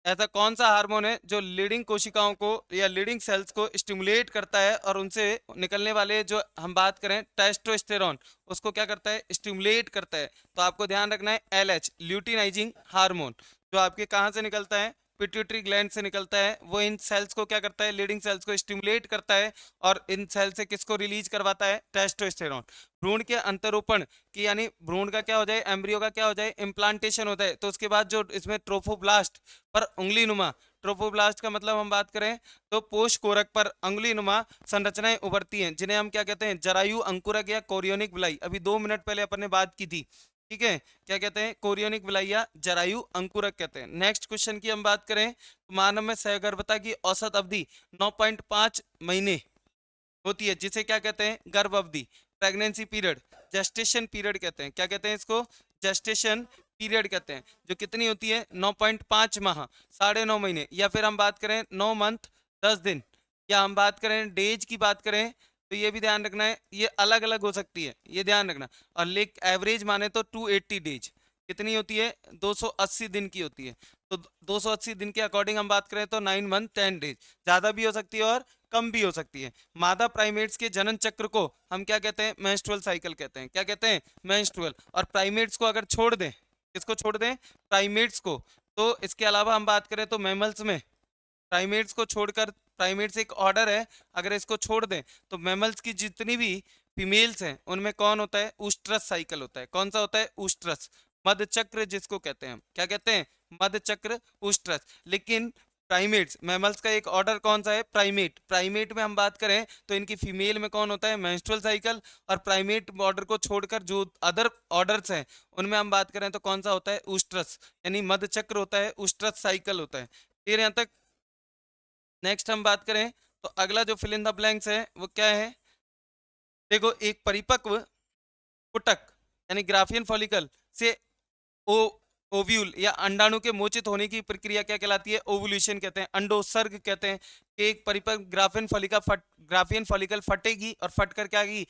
ऐसा कौन सा हार्मोन है जो लीडिंग कोशिकाओं को या लीडिंग सेल्स को स्टिमुलेट करता है और उनसे निकलने वाले, जो हम बात करें टेस्टोस्टेरोन, उसको क्या करता है, स्टिमुलेट करता है। तो आपको ध्यान रखना है एलएच, ल्यूटिनाइजिंग हार्मोन, जो आपके कहाँ से निकलता है, पिट्यूटरी ग्लैंड से निकलता है। वो इन सेल्स को क्या करता है, लीडिंग सेल्स को स्टिमुलेट करता है और इन सेल से किसको रिलीज करवाता है, टेस्टोस्टेरोन। भ्रूण के अंतरोपण कि यानी भ्रूण का क्या हो जाए, एम्ब्रियो का क्या हो जाए, इम्प्लांटेशन होता है, तो उसके बाद जो इसमें ट्रोफोब्लास्ट पर उंगली नुमा, ट्रोफोब्लास्ट का मतलब हम बात करें तो पोष कोरक पर अंगुली नुमा संरचनाएं उभरती हैं, जिन्हें हम क्या कहते हैं, जरायु अंकुरक या कोरियोनिक विलाई। अभी 2 मिनट पहले अपन ने बात की थी, ठीक है, क्या कहते हैं, कोरियोनिक विलाई या जरायु अंकुरक कहते हैं। नेक्स्ट क्वेश्चन की हम बात करें तो मानव में सहगर्भता की औसत अवधि 9.5 महीने होती है, जिसे क्या कहते हैं, गर्भ अवधि, प्रेगनेंसी पीरियड, जेस्टेशन पीरियड कहते हैं। क्या कहते हैं इसको, जेस्टेशन पीरियड कहते हैं। जो कितनी होती है, 9.5 माह, 9.5 महीने, या फिर हम बात करें 9 मंथ 10 दिन, या हम बात करें डेज की बात करें तो ये भी ध्यान रखना है, ये अलग अलग हो सकती है, ये ध्यान रखना। और लेक एवरेज माने तो 280 डेज, कितनी होती है, 280 दिन की होती है। तो 280 दिन के अकॉर्डिंग हम बात करें तो 9 मंथ 10 डेज, ज़्यादा भी हो सकती है और कम भी हो सकती है। मादा प्राइमेट्स के जनन चक्र को हम क्या कहते हैं, मेंस्ट्रुअल साइकिल कहते हैं। क्या कहते हैं, मेंस्ट्रुअल। और प्राइमेट्स को अगर छोड़ दें, किसको छोड़ दें, प्राइमेट्स को, तो इसके अलावा हम बात करें तो मैमल्स में प्राइमेट्स को छोड़कर, प्राइमेट्स एक ऑर्डर है, अगर इसको छोड़ दें तो मैमल्स की जितनी भी फीमेल्स हैं उनमें कौन होता है, ऊस्ट्रस साइकिल होता है। कौन सा होता है, ऊस्ट्रस, मध्य चक्र जिसको कहते हैं हम, क्या कहते हैं, मध्य चक्र, ऊस्ट्रस। लेकिन प्राइमेट्स, मैमल्स का एक ऑर्डर कौन सा है, प्राइमेट। प्राइमेट में हम बात करें तो इनकी फीमेल में कौन होता है, मेंस्ट्रुअल साइकिल। और प्राइमेट ऑर्डर को छोड़कर जो अदर ऑर्डर्स हैं उनमें हम बात करें तो कौन सा होता है, ऊस्ट्रस, यानी मध्य चक्र होता है, ऊस्ट्रस साइकिल होता है। फिर यहाँ तक। नेक्स्ट हम बात करें तो अगला जो फिल इन द ब्लैंक्स है वो क्या है, देखो, एक परिपक्व पुटक यानी ग्राफियन फॉलिकल से ओ ओव्यूल या अंडाणु के मोचित होने की प्रक्रिया क्या कहलाती है, ओवुलेशन कहते हैं, अंडोत्सर्ग कहते हैं। कि एक परिपक्व ग्राफियन फॉलिकल फटेगी और फट कर क्या की,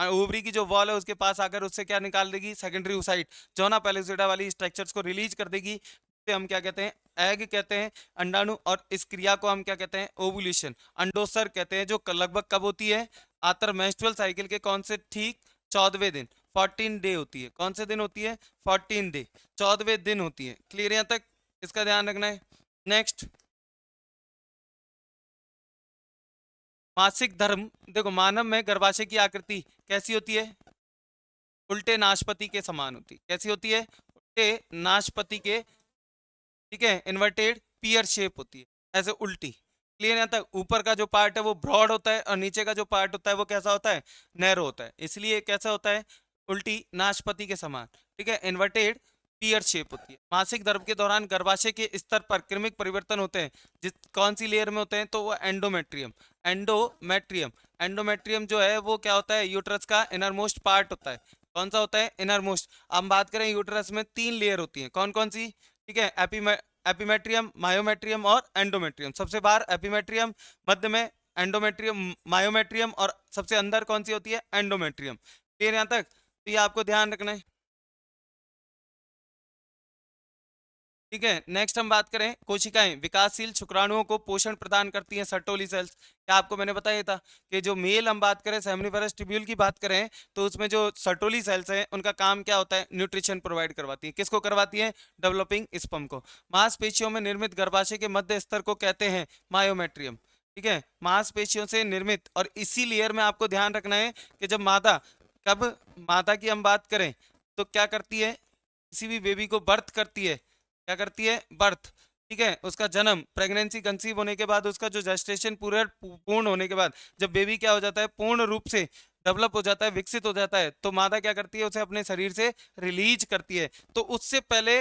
ओवरी की जो वॉल है उसके पास आकर उससे क्या निकाल देगी, सेकेंडरी ओसाइट, जोना पैलिसिडा वाली स्ट्रक्चर्स को रिलीज कर देगी। से हम क्या कहते हैं, एग कहते हैं, अंडाणु। और इस क्रिया को हम क्या कहते हैं, ओवुलेशन, अंडोत्सर्ग कहते हैं, जो लगभग कब होती है, आतर मेंस्ट्रुअल साइकिल के कौन से ठीक 14वें दिन, 14 डे होती है। कौन से दिन होती है, 14 डे, 14वें दिन होती है। क्लियर यहाँ तक, इसका ध्यान रखना है। नेक्स्ट, मासिक धर्म। देखो, मानव में गर्भाशय की आकृति कैसी होती है, उल्टे नाशपति के समान होती है। कैसी होती है, उल्टे नाशपति के, ठीक है, इन्वर्टेड पियर शेप होती है, ऐसे उल्टी। क्लियर यहाँ तक। ऊपर का जो पार्ट है वो ब्रॉड होता है और नीचे का जो पार्ट होता है वो कैसा होता है, नैरो होता है, इसलिए कैसा होता है, उल्टी नाशपति के समान, ठीक है, इन्वर्टेड पियर शेप होती है। मासिक धर्म के दौरान गर्भाशय के स्तर पर क्रमिक परिवर्तन होते हैं, जिस कौन सी लेयर में होते हैं, तो वो एंडोमेट्रियम, एंडोमेट्रियम। एंडोमेट्रियम जो है वो क्या होता है, यूट्रस का इनरमोस्ट पार्ट होता है। कौन सा होता है, इनरमोस्ट। हम बात करें यूट्रस में 3 लेयर होती है, कौन कौन सी, ठीक है, एपीमेट्रियम, मायोमेट्रियम और एंडोमेट्रियम। सबसे बाहर एपीमेट्रियम, मध्य में एंडोमेट्रियम, मायोमेट्रियम, और सबसे अंदर कौन सी होती है, एंडोमेट्रियम। क्लियर यहाँ तक, तो ये आपको ध्यान रखना है, ठीक है। नेक्स्ट हम बात करें, कोशिकाएं विकासशील शुक्राणुओं को पोषण प्रदान करती हैं, सर्टोली सेल्स। क्या आपको मैंने बताया था कि जो मेल हम बात करें, सेमनीफेरस ट्यूब्यूल की बात करें, तो उसमें जो सर्टोली सेल्स हैं उनका काम क्या होता है, न्यूट्रिशन प्रोवाइड करवाती है। किसको करवाती है, डेवलपिंग स्पर्म को। मांसपेशियों में निर्मित गर्भाशय के मध्य स्तर को कहते हैं मायोमेट्रियम, ठीक है, मांसपेशियों से निर्मित। और इसी लेयर में आपको ध्यान रखना है कि जब मादा, कब मादा की हम बात करें तो क्या करती है, किसी भी बेबी को बर्थ करती है, क्या करती है, बर्थ, ठीक है, उसका जन्म, प्रेगनेंसी कंसीव होने के बाद उसका जो जेस्टेशन पूरा पूर्ण होने के बाद जब बेबी क्या हो जाता है, पूर्ण रूप से डेवलप हो जाता है, विकसित हो जाता है, तो मादा क्या करती है, उसे अपने शरीर से रिलीज करती है। तो उससे पहले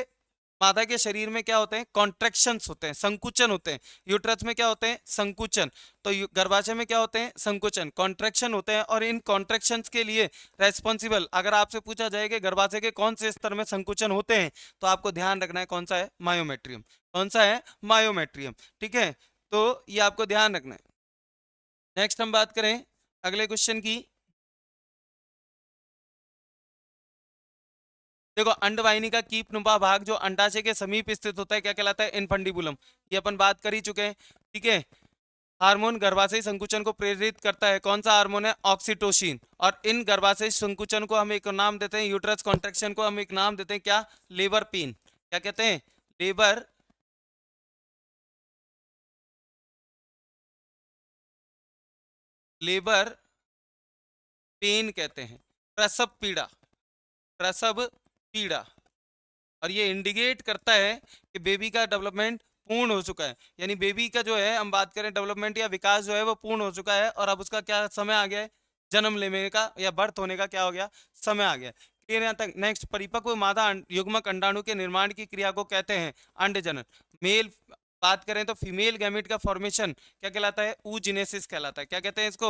मादा के शरीर में क्या होते हैं, कॉन्ट्रेक्शंस होते हैं, संकुचन होते हैं। यूट्रस में क्या होते हैं, संकुचन। तो गर्भाशय में क्या होते हैं, संकुचन, कॉन्ट्रेक्शन होते हैं। और इन कॉन्ट्रेक्शंस के लिए रेस्पॉन्सिबल, अगर आपसे पूछा जाए कि गर्भाशय के कौन से स्तर में संकुचन होते हैं, तो आपको ध्यान रखना है कौन सा है, मायोमेट्रियम। कौन सा है, मायोमेट्रियम, ठीक है। तो ये आपको ध्यान रखना है। नेक्स्ट हम बात करें अगले क्वेश्चन की, देखो अंडवाहिनी का कीप नुमा भाग जो अंडाशय के समीप स्थित होता है क्या कहलाता है? इनफंडिबुलम। ये अपन बात कर ही चुके हैं, ठीक है। हार्मोन गर्भाशय संकुचन को प्रेरित करता है, कौन सा हार्मोन है? ऑक्सीटोसिन। और इन गर्भाशय संकुचन को हम एक नाम देते हैं, यूट्रस कॉन्ट्रैक्शन को हम एक नाम देते हैं क्या? Labour pain. क्या कहते हैं? लेबर लेबर पेन कहते हैं, प्रसव पीड़ा, प्रसव पीड़ा। और ये इंडिकेट करता है कि बेबी का डेवलपमेंट पूर्ण हो चुका है, यानी बेबी का जो है हम बात करें डेवलपमेंट या विकास जो है वो पूर्ण हो चुका है, और अब उसका क्या समय आ गया है? जन्म लेने का या बर्थ होने का क्या हो गया? समय आ गया। क्लियर यहाँ तक? नेक्स्ट, परिपक्व मादा युग्मक अंडाणु के निर्माण की क्रिया को कहते हैं अंडजनन। मेल बात करें तो फीमेल गैमेट का फॉर्मेशन क्या कहलाता है? ऊजिनेसिस कहलाता है। क्या कहते हैं इसको?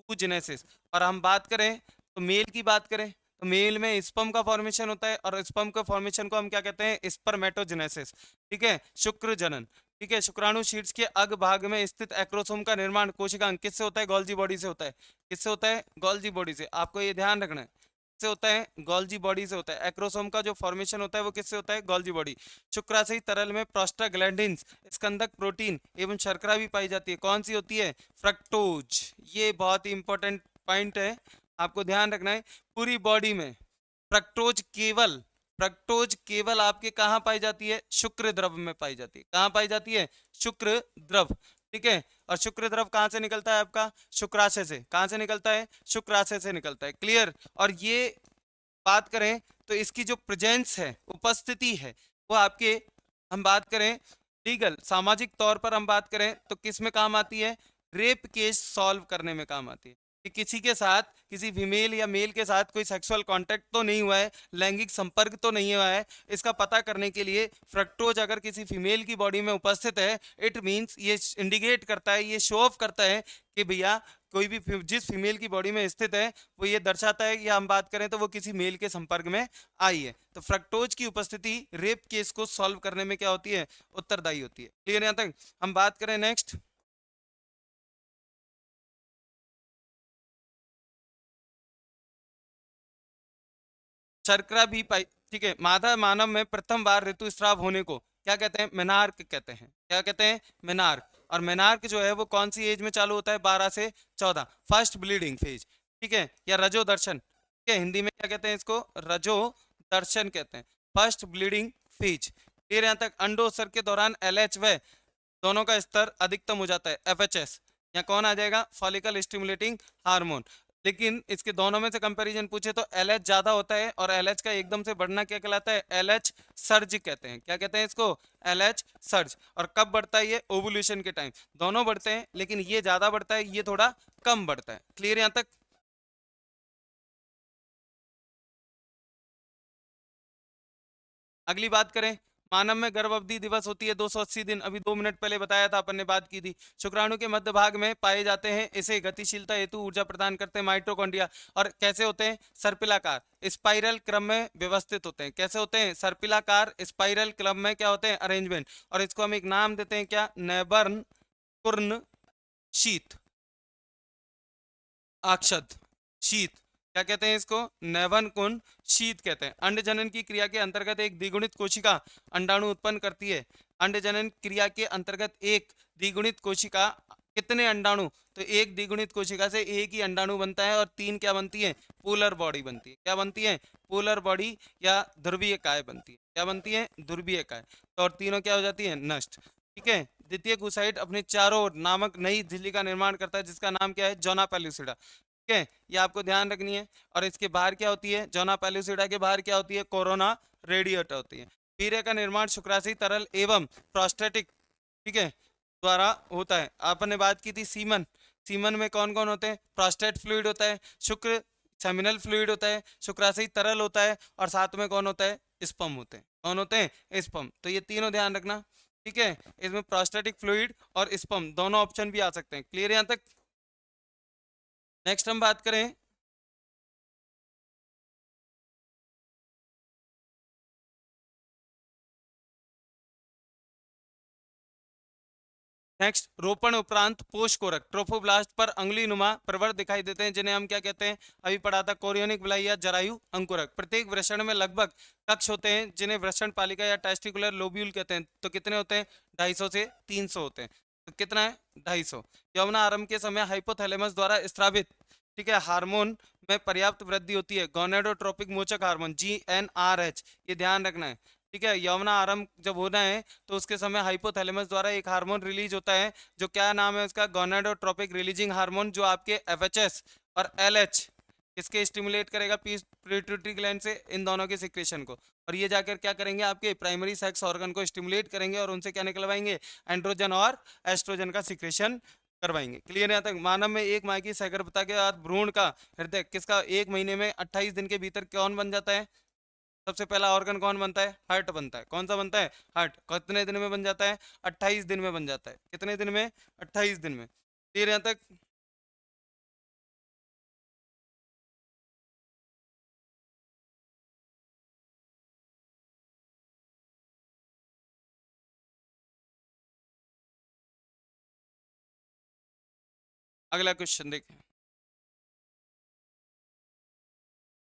ऊजिनेसिस। और हम बात करें तो मेल की बात करें तो मेल में स्पर्म का फॉर्मेशन होता है, और स्पर्म का फॉर्मेशन को हम क्या कहते हैं? स्पर्मेटोजेनेसिस। ठीक है, शुक्र जनन। ठीक है, शुक्राणु शीट्स के अग्र भाग में स्थित एक्रोसोम का निर्माण कोशिकांग किससे होता है? गोल्जी बॉडी से होता है। किससे होता है? गोल्जी बॉडी से। आपको ये ध्यान रखना है, किससे होता है? गोल्जी बॉडी से होता है। एक्रोसोम का जो फॉर्मेशन होता है वो किससे होता है? Golgi body. शुक्राशयी तरल में प्रोस्टाग्लैंडिन्स, स्कंदक प्रोटीन एवं शर्करा भी पाई जाती है, कौन सी होती है? फ्रक्टोज। ये बहुत ही इंपॉर्टेंट पॉइंट है, आपको ध्यान रखना है। पूरी बॉडी में फ्रक्टोज केवल आपके कहाँ पाई जाती है? शुक्र द्रव में पाई जाती है। कहाँ पाई जाती है? शुक्र द्रव। ठीक है, और शुक्र द्रव कहाँ से निकलता है आपका? शुक्राशय से। कहाँ से निकलता है? शुक्राशय से निकलता है। क्लियर? और ये बात करें तो इसकी जो प्रेजेंस है, उपस्थिति है, वो आपके हम बात करें लीगल सामाजिक तौर पर हम बात करें तो किस में काम आती है? रेप केस सॉल्व करने में काम आती है, कि किसी के साथ, किसी फीमेल या मेल के साथ कोई सेक्सुअल कांटेक्ट तो नहीं हुआ है, लैंगिक संपर्क तो नहीं हुआ है, इसका पता करने के लिए फ्रक्टोज अगर किसी फीमेल की बॉडी में उपस्थित है, इट मीन्स ये इंडिकेट करता है, ये शो ऑफ करता है कि भैया कोई भी जिस फीमेल की बॉडी में स्थित है वो ये दर्शाता है, या हम बात करें तो वो किसी मेल के संपर्क में आई है। तो फ्रक्टोज की उपस्थिति रेप केस को सॉल्व करने में क्या होती है? उत्तरदायी होती है। क्लियर यहाँ तक? हम बात करें नेक्स्ट, शर्करा भी पाई। ठीक है, मादा मानव में प्रथम बार ऋतुस्राव होने को क्या कहते हैं? मेनार्क कहते हैं। क्या कहते हैं? मेनार्क। और मेनार्क जो है वो कौन सी एज में चालू होता है? 12 से 14, फर्स्ट ब्लीडिंग फेज। ठीक है, या रजो दर्शन। ठीक है, हिंदी में क्या कहते हैं इसको? रजो दर्शन कहते हैं, फर्स्ट ब्लीडिंग फेज। फिर यहाँ तक अंडोत्सर्ग के दौरान एलएच व दोनों का स्तर अधिकतम हो जाता है, एफएचएस। यहाँ कौन आ जाएगा? Follicle stimulating hormone. लेकिन इसके दोनों में से कंपैरिजन पूछे तो एलएच ज्यादा होता है, और एलएच का एकदम से बढ़ना क्या कहलाता है? एलएच सर्ज कहते हैं। क्या कहते हैं इसको? LH surge. और कब बढ़ता है ये? ओवुलेशन के टाइम। दोनों बढ़ते हैं, लेकिन ये ज्यादा बढ़ता है, ये थोड़ा कम बढ़ता है। क्लियर यहाँ तक? अगली बात करें, मानव में गर्भ अवधि दिवस होती है 280 दिन, अभी 2 मिनट पहले बताया था अपन ने, बात की थी। शुक्राणु के मध्य भाग में पाए जाते हैं, इसे गतिशीलता हेतु ऊर्जा प्रदान करते हैं माइटोकॉन्ड्रिया। और कैसे होते हैं? सर्पिलाकार स्पाइरल क्रम में व्यवस्थित होते हैं। कैसे होते हैं? सर्पिलाकार स्पाइरल क्रम में क्या होते हैं? अरेंजमेंट। और इसको हम एक नाम देते हैं क्या? नैबर्न कुर्न शीत आक्षद शीत। क्या कहते हैं इसको? नैवन कुंड शीत कहते हैं। अंड जनन की क्रिया के अंतर्गत एक द्विगुणित कोशिका अंडाणु उत्पन्न करती है। अंड जनन क्रिया के अंतर्गत एक द्विगुणित कोशिका कितने अंडाणु? तो एक द्विगुणित कोशिका से एक ही अंडाणु बनता है, और तीन क्या बनती है? पोलर बॉडी बनती है। क्या बनती है? पोलर बॉडी या ध्रुवीय काय बनती है। क्या बनती है? ध्रुवीय काय। तो और तीनों क्या हो जाती है? नष्ट। ठीक है, द्वितीय गुसाइट अपने चारों ओर नामक नई झिल्ली का निर्माण करता है, जिसका नाम क्या है? Zona pellucida. ठीक है, ये आपको ध्यान रखनी है। और इसके बाहर क्या होती है? जोना पेलुसिडा के बाहर क्या होती है? कोरोना रेडिएटा होती है। वीर्य का निर्माण शुक्राशयी तरल एवं प्रोस्टेटिक, ठीक है, द्वारा होता है। आपने बात की थी सीमन। सीमन में कौन कौन होते हैं? प्रोस्टेट फ्लूइड होता है, शुक्र सेमिनल फ्लूइड होता है, शुक्राशयी तरल होता है, और साथ में कौन होता है? स्पर्म होते हैं। कौन होते हैं? स्पर्म। तो ये तीनों ध्यान रखना। ठीक है, इसमें प्रोस्टेटिक फ्लूइड और स्पर्म दोनों ऑप्शन भी आ सकते हैं। क्लियर यहाँ तक? नेक्स्ट हम बात करें, नेक्स्ट, रोपण उपरांत पोषकोरक ट्रोफोब्लास्ट पर अंगुली नुमा प्रवर्त दिखाई देते हैं, जिन्हें हम क्या कहते हैं, अभी पढ़ा था, कोरियोनिक विलाई या जरायु अंकुरक। प्रत्येक वृषण में लगभग कक्ष होते हैं, जिन्हें वृषण पालिका या टेस्टिकुलर लोब्यूल कहते हैं। तो कितने होते हैं? 250 से 300 होते हैं। तो कितना है? 250। यौवना आरंभ के समय हाइपोथैलेमस द्वारा स्रावित, ठीक है, हार्मोन में पर्याप्त वृद्धि होती है, गोनेडोट्रोपिक मोचक हार्मोन GnRH, ये ध्यान रखना है। ठीक है, यौवना आरंभ जब होना है तो उसके समय हाइपोथैलेमस द्वारा एक हार्मोन रिलीज होता है, जो क्या नाम है उसका? गोनेडोट्रोपिक रिलीजिंग हार्मोन, जो आपके FHS और LH किसके स्टिमुलेट करेगा? पिट्यूटरी ग्लैंड से इन दोनों के सिक्रेशन को। और ये जाकर क्या करेंगे? आपके प्राइमरी सेक्स ऑर्गन को स्टिमुलेट करेंगे और उनसे क्या निकलवाएंगे? एंड्रोजन और एस्ट्रोजन का सिक्रेशन करवाएंगे। क्लियर है यहाँ तक? मानव में एक माह की सहगर्भता के बाद भ्रूण का हृदय किसका 1 महीने में 28 दिन के भीतर कौन बन जाता है? सबसे पहला ऑर्गन कौन बनता है? हार्ट बनता है। कौन सा बनता है? हार्ट। कितने दिन में बन जाता है? 28 दिन में बन जाता है। कितने दिन में? 28 दिन में। क्लियर यहाँ तक? अगला क्वेश्चन देखें।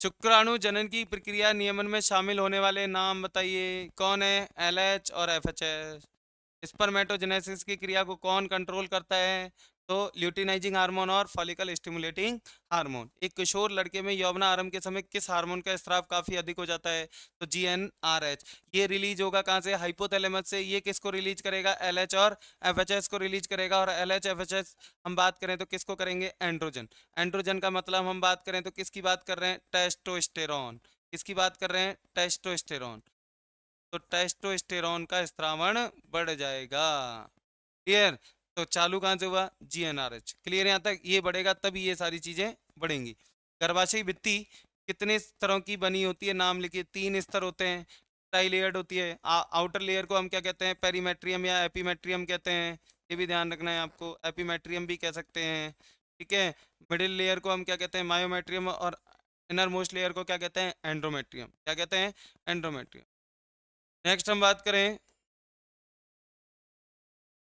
शुक्राणु जनन की प्रक्रिया नियमन में शामिल होने वाले नाम बताइए। कौन है? LH और FHS। स्पर्मेटोजेनेसिस की क्रिया को कौन कंट्रोल करता है? तो ल्यूटिनाइजिंग हार्मोन और फॉलिकल स्टिमुलेटिंग हार्मोन। एक किशोर लड़के में यौवना आरंभ के समय किस हार्मोन का स्राव काफी अधिक हो जाता है? तो GnRH। ये रिलीज होगा कहाँ से? हाइपोथैलेमस से। ये किसको रिलीज करेगा? LH और FHS को रिलीज करेगा। और LH FHS हम बात करें तो किसको करेंगे? एंड्रोजन। एंड्रोजन का मतलब हम बात करें तो किसकी बात कर रहे हैं? टेस्टोस्टेरॉन। किसकी बात कर रहे हैं? टेस्टोस्टेरॉन। तो टेस्टोस्टेरॉन का स्त्रावण बढ़ जाएगा। क्लियर? तो चालू कहाँ से हुआ? GnRH। क्लियर यहाँ तक? ये बढ़ेगा तभी ये सारी चीजें बढ़ेंगी। गर्भाशयी भित्ति कितने स्तरों की बनी होती है? नाम लिखिए। 3 स्तर होते हैं। ट्राई लेयर्ड होती है। आउटर लेयर को हम क्या कहते हैं? पेरीमेट्रियम या एपीमेट्रियम कहते हैं। ये भी ध्यान रखना है आपको। एपीमेट्रियम भी कह सकते हैं। ठीक है। मिडिल लेयर को हम क्या कहते हैं? मायोमेट्रियम। और इनर मोस्ट लेयर को क्या कहते हैं? एंड्रोमेट्रियम। क्या कहते हैं? एंड्रोमेट्रियम। नेक्स्ट हम बात करें,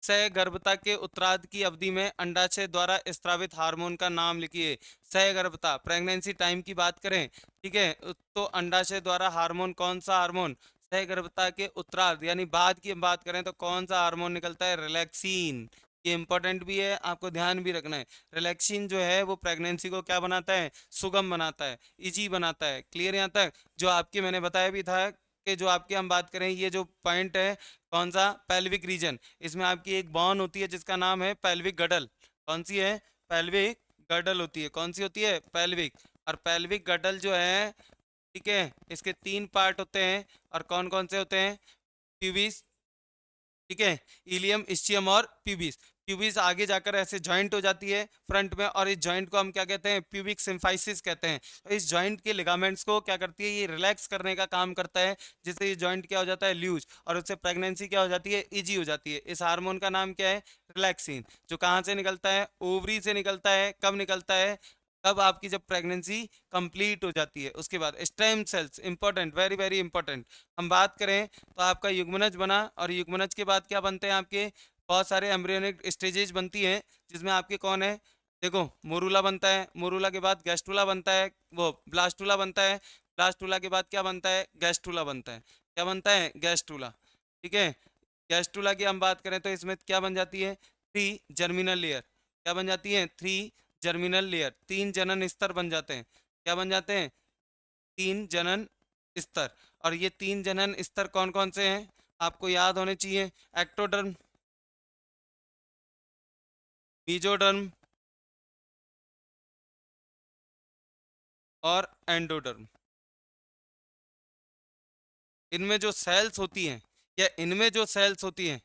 सहगर्भता के उत्तरार्ध की अवधि में अंडाशय द्वारा स्रावित हार्मोन का नाम लिखिए। सहगर्भता, प्रेगनेंसी टाइम की बात करें, ठीक है, तो अंडाशय द्वारा हार्मोन, कौन सा हार्मोन? सहगर्भता के उत्तरार्ध यानी बाद की हम बात करें तो कौन सा हार्मोन निकलता है? रिलैक्सिन। ये इंपॉर्टेंट भी है, आपको ध्यान भी रखना है। रिलैक्सिन जो है वो प्रेगनेंसी को क्या बनाता है? सुगम बनाता है, इजी बनाता है। क्लियर यहाँ तक? जो आपके मैंने बताया भी था कि जो आपकी हम बात करें, ये जो पॉइंट है कौन सा? Pelvic region. इसमें आपकी एक बॉन होती है जिसका नाम है पेल्विक गडल। कौन सी है? पेल्विक गडल होती है। कौन सी होती है? पेल्विक। और पेल्विक गडल जो है, ठीक है, इसके 3 पार्ट होते हैं। और कौन कौन से होते हैं? प्यूबिस, ठीक है, इलियम, इस्चियम और प्यूबिस। प्यूबिस आगे जाकर ऐसे जॉइंट हो जाती है फ्रंट में, और इस जॉइंट को हम क्या कहते हैं? प्यूबिक सिम्फाइसिस कहते हैं। तो इस जॉइंट के लिगामेंट्स को क्या करती है? ये रिलैक्स करने का काम करता है, जिससे ये जॉइंट क्या हो जाता है? लूज, और उससे प्रेगनेंसी क्या हो जाती है? इजी हो जाती है। इस हार्मोन का नाम क्या है? रिलैक्सिन। जो कहाँ से निकलता है? ओवरी से निकलता है। कब निकलता है? तब आपकी जब प्रेगनेंसी कंप्लीट हो जाती है। उसके बाद stem cells, important, very very important, हम बात करें तो आपका युग्मनज बना, और युग्मनज के बाद क्या बनते हैं? आपके बहुत सारे एम्ब्रियोनिक स्टेजेस बनती हैं, जिसमें आपके कौन है? देखो, मोरूला बनता है। मोरूला के बाद गैस्टूला बनता है, वो ब्लास्टूला बनता है। ब्लास्टूला के बाद क्या बनता है? गैस्टूला बनता है। क्या बनता है? गैस्टूला। ठीक है। गैस्टूला की हम बात करें तो इसमें क्या बन जाती है? 3 जर्मिनल लेयर। क्या बन जाती है? 3 जर्मिनल लेयर। 3 जनन स्तर बन जाते हैं। क्या बन जाते हैं? 3 जनन स्तर। और ये 3 जनन स्तर कौन कौन से हैं? आपको याद होने चाहिए। एक्टोडर्म, मीजोडर्म और एंडोडर्म। इनमें जो सेल्स होती हैं, या इनमें जो सेल्स होती हैं,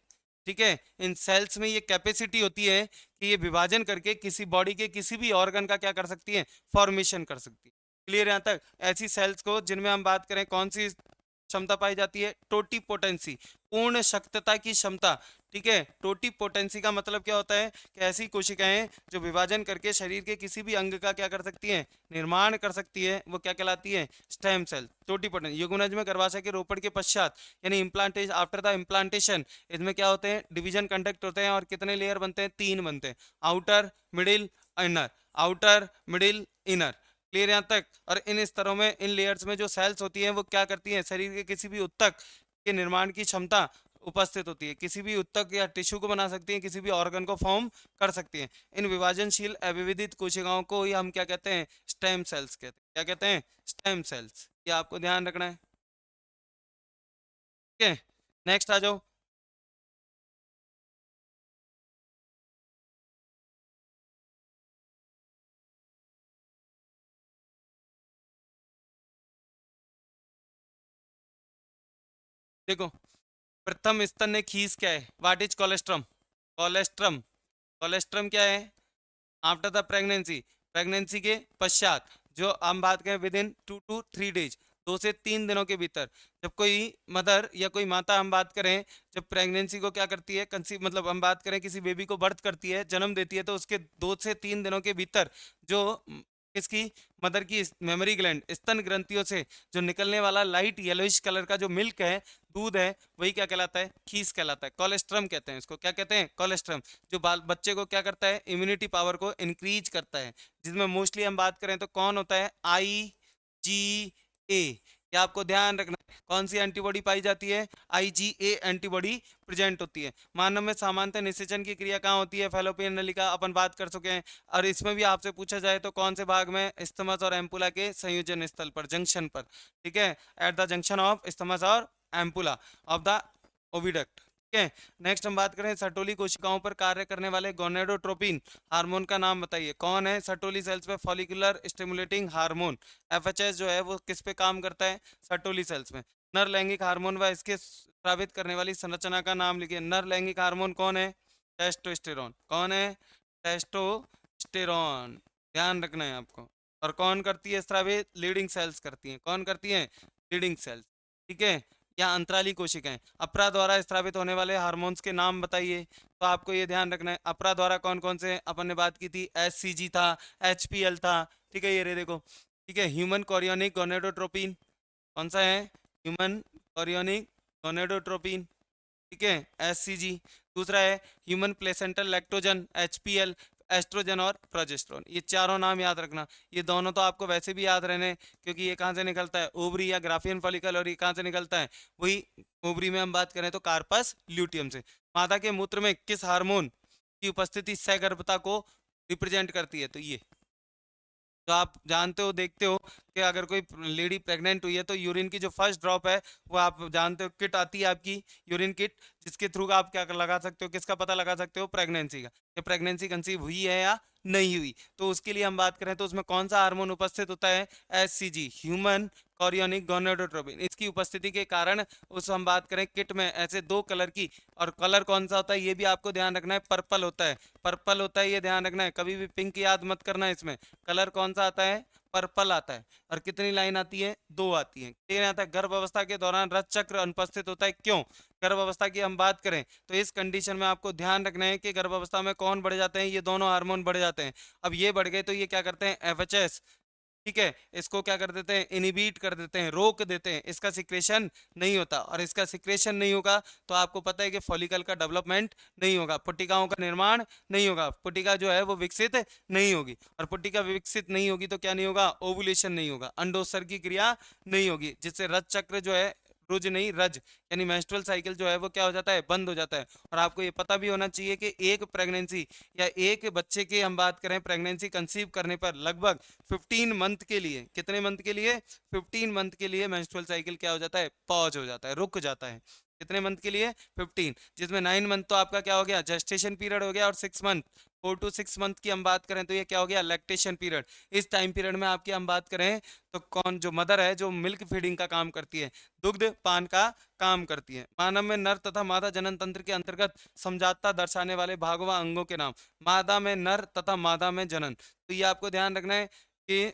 ठीक है, इन सेल्स में ये कैपेसिटी होती है कि ये विभाजन करके किसी बॉडी के किसी भी ऑर्गन का क्या कर सकती है? फॉर्मेशन कर सकती है। क्लियर यहाँ तक? ऐसी सेल्स को, जिनमें हम बात करें कौन सी क्षमता पाई जाती है? टोटीपोटेंसी, पूर्ण शक्तता की क्षमता। ठीक है। टोटिपोटेंसी का मतलब क्या होता है कि ऐसी कोशिकाएं जो विभाजन करके शरीर के किसी भी अंग का क्या कर सकती हैं, निर्माण कर सकती है, वो क्या कहलाती है, स्टेम सेल। टोटिपोटेंट युग्मनज में गर्भाशय के रोपण के पश्चात यानी इम्प्लांटेशन, आफ्टर द इम्प्लांटेशन, इसमें क्या होते हैं, डिवीजन कंडक्ट होते हैं और कितने लेयर बनते हैं, 3 बनते हैं, outer, middle, inner. Outer, middle, inner, clear यहाँ तक। और इन स्तरों में, इन लेयर्स में जो सेल्स होती हैं वो क्या करती हैं, शरीर के किसी भी ऊतक के निर्माण की क्षमता उपस्थित होती है, किसी भी ऊतक या टिश्यू को बना सकती हैं, किसी भी ऑर्गन को फॉर्म कर सकती हैं। इन विभाजनशील अविभजित कोशिकाओं को ही हम क्या कहते हैं, स्टेम सेल्स कहते हैं। क्या कहते हैं, स्टेम सेल्स। ये आपको ध्यान रखना है, ठीक है। नेक्स्ट आ जाओ। देखो, प्रथम स्तन ने खीस क्या है, what is colostrum, colostrum, colostrum क्या है, आफ्टर द प्रेगनेंसी, प्रेगनेंसी के पश्चात, जो हम बात करें विद इन 2 to 3 days, 2 से 3 दिनों के भीतर, जब कोई मदर या कोई माता हम बात करें, जब प्रेगनेंसी को क्या करती है, कंसीव मतलब हम बात करें किसी बेबी को बर्थ करती है, जन्म देती है, तो उसके 2 से 3 दिनों के भीतर जो किसकी, मदर की मेमोरी ग्लैंड, स्तन ग्रंथियों से जो निकलने वाला लाइट येलोइश कलर का जो मिल्क है, दूध है, वही क्या कहलाता है, खीस कहलाता है। कोलेस्ट्रम कहते हैं इसको, क्या कहते हैं, कोलेस्ट्रम। जो बाल बच्चे को क्या करता है, इम्यूनिटी पावर को इंक्रीज करता है, जिसमें मोस्टली हम बात करें तो कौन होता है, IgA। क्या आपको ध्यान रखना है, कौन सी एंटीबॉडी पाई जाती है, IgA एंटीबॉडी प्रेजेंट होती है। मानव में सामान्यतः निषेचन की क्रिया कहाँ होती है, फैलोपियन नलिका, अपन बात कर चुके हैं। और इसमें भी आपसे पूछा जाए तो कौन से भाग में, स्थमस और एम्पुला के संयोजन स्थल पर, जंक्शन पर, ठीक है, at the junction of isthmus और एम्पुला ऑफ द ओविडक्ट, ठीक है। नेक्स्ट हम बात करें सर्टोली कोशिकाओं पर कार्य करने वाले गोनेडोट्रोपिन हार्मोन का नाम बताइए। कौन है सर्टोली सेल्स पे, फॉलिकुलर स्टिमुलेटिंग हार्मोन, FHS जो है वो किस पे काम करता है, सर्टोली सेल्स में। नर लैंगिक हार्मोन व इसके स्रावित करने वाली संरचना का नाम लिखिए। नर लैंगिक हार्मोन कौन है, टेस्टोस्टेरोन। कौन है, टेस्टोस्टेरोन, ध्यान रखना है आपको। और कौन करती है स्रावित, लीडिंग सेल्स करती हैं। कौन करती हैं, लीडिंग सेल्स, ठीक है। या अंतराली कोशिकाएं। अप्रा द्वारा स्रावित होने वाले हार्मोन्स के नाम बताइए। तो आपको ये ध्यान रखना है, अप्रा द्वारा कौन कौन से, अपन ने बात की थी, HCG था, HPL था, ठीक है, ये रे देखो, ठीक है। ह्यूमन कोरियोनिक गोनेडोट्रोपिन, कौन सा है, ह्यूमन कोरियोनिक गोनेडोट्रोपिन, ठीक है, HCG। दूसरा है human placental lactogen, HPL, oestrogen और प्रोजेस्टेरोन। ये चारों नाम याद रखना। ये दोनों तो आपको वैसे भी याद रहने, क्योंकि ये कहाँ से निकलता है, ओवरी या ग्राफियन फॉलिकल, और ये कहाँ से निकलता है, वही ओवरी में हम बात करें तो कार्पस ल्यूटियम से। मादा के मूत्र में किस हार्मोन की उपस्थिति सगर्भता को रिप्रेजेंट करती है, तो ये तो आप जानते हो, देखते हो कि अगर कोई लेडी प्रेग्नेंट हुई है तो यूरिन की जो फर्स्ट ड्रॉप है वो आप जानते हो, किट आती है आपकी, यूरिन किट, जिसके थ्रू आप क्या लगा सकते हो, किसका पता लगा सकते हो, प्रेगनेंसी का, कि प्रेगनेंसी कंसीव हुई है या नहीं हुई। तो उसके लिए हम बात करें तो उसमें कौन सा हार्मोन उपस्थित होता है, HCG, ह्यूमन कॉरियोनिक गोनेडोट्रोपिन। इसकी उपस्थिति के कारण उस हम बात करें किट में ऐसे 2 कलर की, और कलर कौन सा होता है ये भी आपको ध्यान रखना है, पर्पल होता है, पर्पल होता है, ये ध्यान रखना है, कभी भी पिंक याद मत करना है। इसमें कलर कौन सा आता है, पर्पल आता है। और कितनी लाइन आती है, 2 आती है। क्लियर आता है। गर्भ अवस्था के दौरान रज चक्र अनुपस्थित होता है, क्यों, गर्भ अवस्था की हम बात करें तो इस कंडीशन में आपको ध्यान रखना है कि गर्भ अवस्था में कौन बढ़ जाते हैं, ये दोनों हार्मोन बढ़ जाते हैं। अब ये बढ़ गए तो ये क्या करते हैं, FHS, ठीक है, इसको क्या कर देते हैं, इनिबिट कर देते हैं, रोक देते हैं, इसका सिक्रेशन नहीं होता। और इसका सिक्रेशन नहीं होगा तो आपको पता है कि फॉलिकल का डेवलपमेंट नहीं होगा, पुट्टिकाओं का निर्माण नहीं होगा, पुट्टिका जो है वो विकसित नहीं होगी। और पुट्टिका विकसित नहीं होगी तो क्या नहीं होगा, ओवुलेशन नहीं होगा, अंडोत्सर्ग की क्रिया नहीं होगी, जिससे रज चक्र जो है, रुज नहीं रज, यानी मेंस्ट्रुअल साइकिल जो है वो क्या हो जाता है, बंद हो जाता है। और आपको ये पता भी होना चाहिए कि एक प्रेगनेंसी या एक बच्चे की हम बात करें, प्रेगनेंसी कंसीव करने पर लगभग 15 मंथ के लिए, कितने मंथ के लिए, 15 मंथ के लिए मेंस्ट्रुअल साइकिल क्या हो जाता है, पॉज हो जाता है, रुक जाता है। कितने मंथ के लिए, 15, जिसमें 9 मंथ तो आपका क्या हो गया, जेस्टेशन पीरियड हो गया, और 6 मंथ, 4 to 6 मंथ की हम बात करें तो ये क्या हो गया, लैक्टेशन पीरियड। इस टाइम पीरियड में आपकी हम बात करें तो कौन, जो मदर है जो मिल्क फीडिंग का काम करती है, दुग्ध पान का काम करती है। मानव में नर तथा मादा जनन तंत्र के अंतर्गत समझाता दर्शाने वाले भागों व अंगों के नाम। मादा में नर तथा मादा में जनन, तो ये आपको ध्यान रखना है कि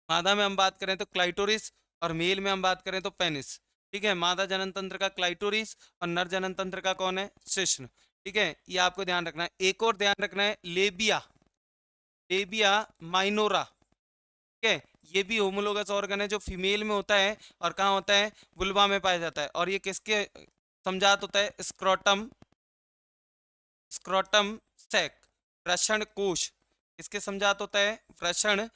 मादा में हम बात करें तो क्लाइटोरिस, और मेल में हम बात करें तो पेनिस, ठीक है। मादा जनन तंत्र का क्लाइटोरिस और नर जनन तंत्र का कौन है, शिश्न। ठीक है, ये आपको ध्यान रखना है। एक और ध्यान रखना है, लेबिया, लेबिया माइनोरा। ठीक है, ये भी होमोलोगस ऑर्गन है जो फीमेल में होता है और कहाँ होता है, वुल्वा में पाया जाता है। और ये किसके समजात होता है, स्क्रोटम, स्क्रोटम सैक, वृषण कोश। इसके समजात होता है, वृषण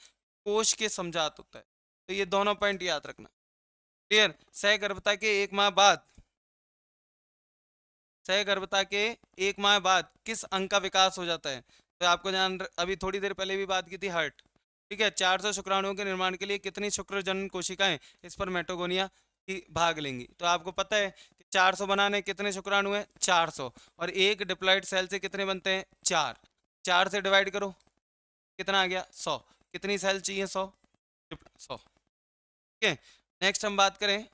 कोश के समजात होता है। तो ये दोनों पॉइंट याद रखना। क्लियर। सहगर्भता के एक माह बाद, सहगर्भता के एक माह बाद किस अंग का विकास हो जाता है, तो आपको अभी थोड़ी देर पहले भी बात की थी, हार्ट। ठीक है, 400 शुक्राणुओं के निर्माण के लिए कितनी शुक्र जनन कोशिकाएं इस पर मेटोगोनिया की भाग लेंगी, तो आपको पता है कि 400 बनाने कितने शुक्राणु हैं, 400। और एक डिप्लॉइड सेल से कितने बनते हैं, 4। 4 से डिवाइड करो, कितना आ गया, 100। कितनी सेल चाहिए, 100, 100। ठीक है, नेक्स्ट हम बात करें,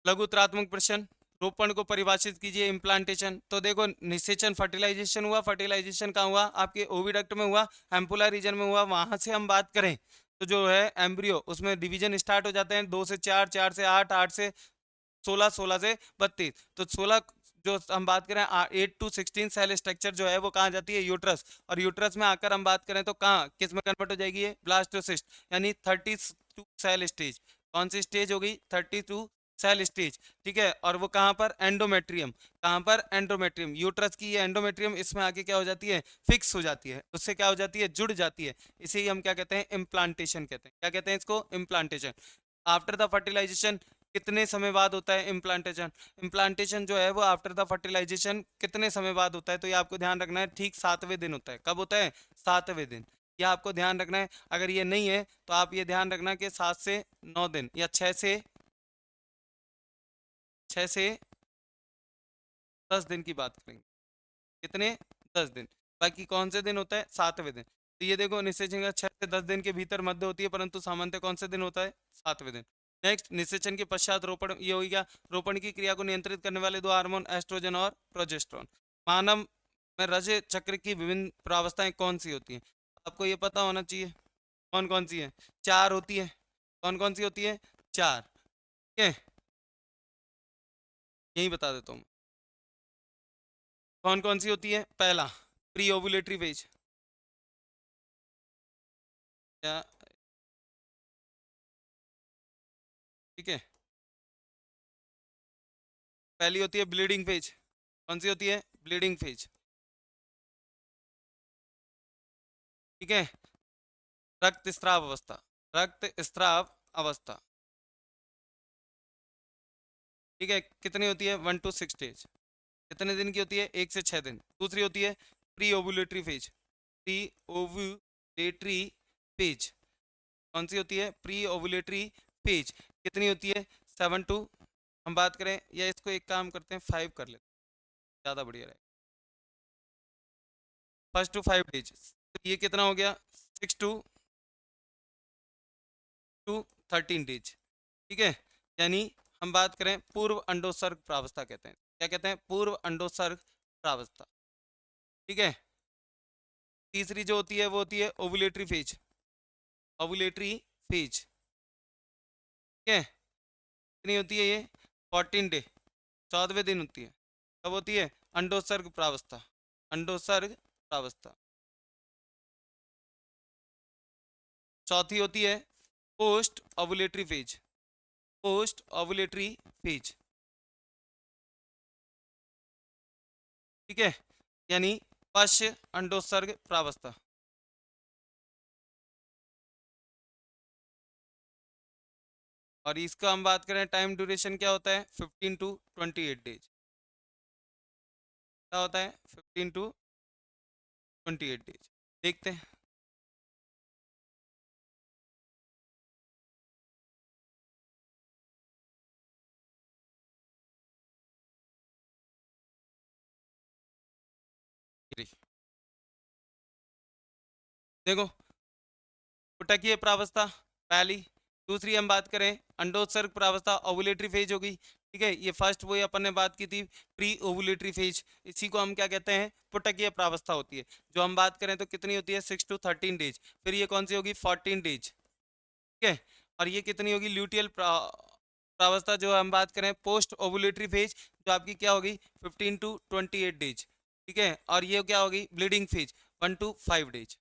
लघुत्रात्मक प्रश्न, रोपण को परिभाषित कीजिए, इम्प्लांटेशन। तो देखो, निषेचन फर्टिलाइजेशन हुआ, फर्टिलाइजेशन कहाँ हुआ, आपके ओविडक्ट में हुआ, एम्पुला रीजन में हुआ। वहां से हम बात करें तो जो है एम्ब्रियो, उसमें डिवीजन स्टार्ट हो जाते हैं, 2 से 4, 4 से 8, 8 से 16, 16 से 32। तो 16 जो हम बात करें 8 to 16 सेल स्ट्रक्चर जो है वो कहाँ जाती है, यूट्रस। और यूट्रस में आकर हम बात करें तो कहाँ, किस में कन्वर्ट हो जाएगी, ये ब्लास्टोसिस्ट, यानी 32 सेल स्टेज। कौन सी स्टेज होगी, 32 सेल स्टेज। ठीक है, और वो कहाँ पर, एंडोमेट्रियम। कहाँ पर, एंडोमेट्रियम। यूट्रस की ये एंडोमेट्रियम इसमें आके क्या हो जाती है, फिक्स हो जाती है, उससे क्या हो जाती है, जुड़ जाती है। इसे ही हम क्या कहते हैं, इम्प्लांटेशन कहते हैं। क्या कहते हैं इसको, इम्प्लांटेशन। आफ्टर द फर्टिलाइजेशन कितने समय बाद होता है इम्प्लांटेशन, इम्प्लांटेशन जो है वो आफ्टर द फर्टिलाइजेशन कितने समय बाद होता है, तो ये आपको ध्यान रखना है, ठीक 7वें दिन होता है। कब होता है, 7वें दिन। ये आपको ध्यान रखना है। अगर ये नहीं है तो आप ये ध्यान रखना कि 7 से 9 दिन या 6 से 10 दिन की बात करेंगे। कितने, 10 दिन। बाकी कौन से दिन होता है, 7वें दिन। तो ये देखो, निषेचन का 6 से 10 दिन के भीतर मध्य होती है, परंतु सामान्यतः कौन से दिन होता है, 7वें दिन। नेक्स्ट, निषेचन के पश्चात रोपण, ये हो गया। रोपण की क्रिया को नियंत्रित करने वाले दो हार्मोन, एस्ट्रोजन और प्रोजेस्टेरोन। मानव में रज चक्र की विभिन्न प्रावस्थाएं कौन सी होती हैं, आपको ये पता होना चाहिए। कौन कौन सी है, 4 होती है। कौन कौन सी होती है, 4। ठीक है, यही बता देता हूँ। कौन कौन सी होती है, पहला प्री ओवुलेटरी फेज, या ठीक है, पहली होती है ब्लीडिंग फेज। कौन सी होती है, ब्लीडिंग फेज। ठीक है, रक्त स्त्राव अवस्था, रक्त स्त्राव अवस्था। ठीक है, कितनी होती है, 1 to 6 डेज। कितने दिन की होती है, 1 से 6 दिन। दूसरी होती है pre ovulatory phase, pre ovulatory phase. कौन सी होती है, प्री ओवुलेटरी फेज। कितनी होती है, 7 to, हम बात करें या इसको एक काम करते हैं, 5 कर लेते हैं, ज़्यादा बढ़िया रहेगा। 1 to 5 डेज। ये कितना हो गया, 6 to 13 डेज। ठीक है, यानी हम बात करें पूर्व अंडोत्सर्ग प्रावस्था कहते हैं। क्या कहते हैं, पूर्व अंडोत्सर्ग प्रावस्था। ठीक है, तीसरी जो होती है वो होती है ओवुलेटरी फेज, ओवुलेटरी फेज। ठीक है, कितनी होती है ये, 14 डे, 14वें दिन होती है। कब होती है, अंडोत्सर्ग प्रावस्था, अंडोत्सर्ग प्रावस्था। चौथी होती है post ovulatory phase, post ovulatory phase. ठीक है, यानी पश्च अंडोत्सर्ग प्रावस्था। और इसका हम बात करें, टाइम ड्यूरेशन क्या होता है, 15 to 28 डेज। क्या होता है, 15 to 28 डेज। देखते हैं। देखो, पुटकीय प्रावस्था पहली। दूसरी हम बात करें अंडोत्सर्ग प्रावस्था, ओवुलेटरी फेज होगी। ठीक है। ये फर्स्ट वही अपन ने बात की थी, प्री ओवुलेटरी फेज, इसी को हम क्या कहते हैं, पुटकीय प्रावस्था होती है। जो हम बात करें तो कितनी होती है, 6 to 13 डेज। फिर ये कौन सी होगी, 14 डेज। ठीक है। और ये कितनी होगी, ल्यूटियल प्रावस्था जो हम बात करें, पोस्ट ओवुलेटरी फेज, जो आपकी क्या होगी, 15 to 28 डेज। ठीक है। और ये क्या होगी, bleeding phase, 1 to 5 days.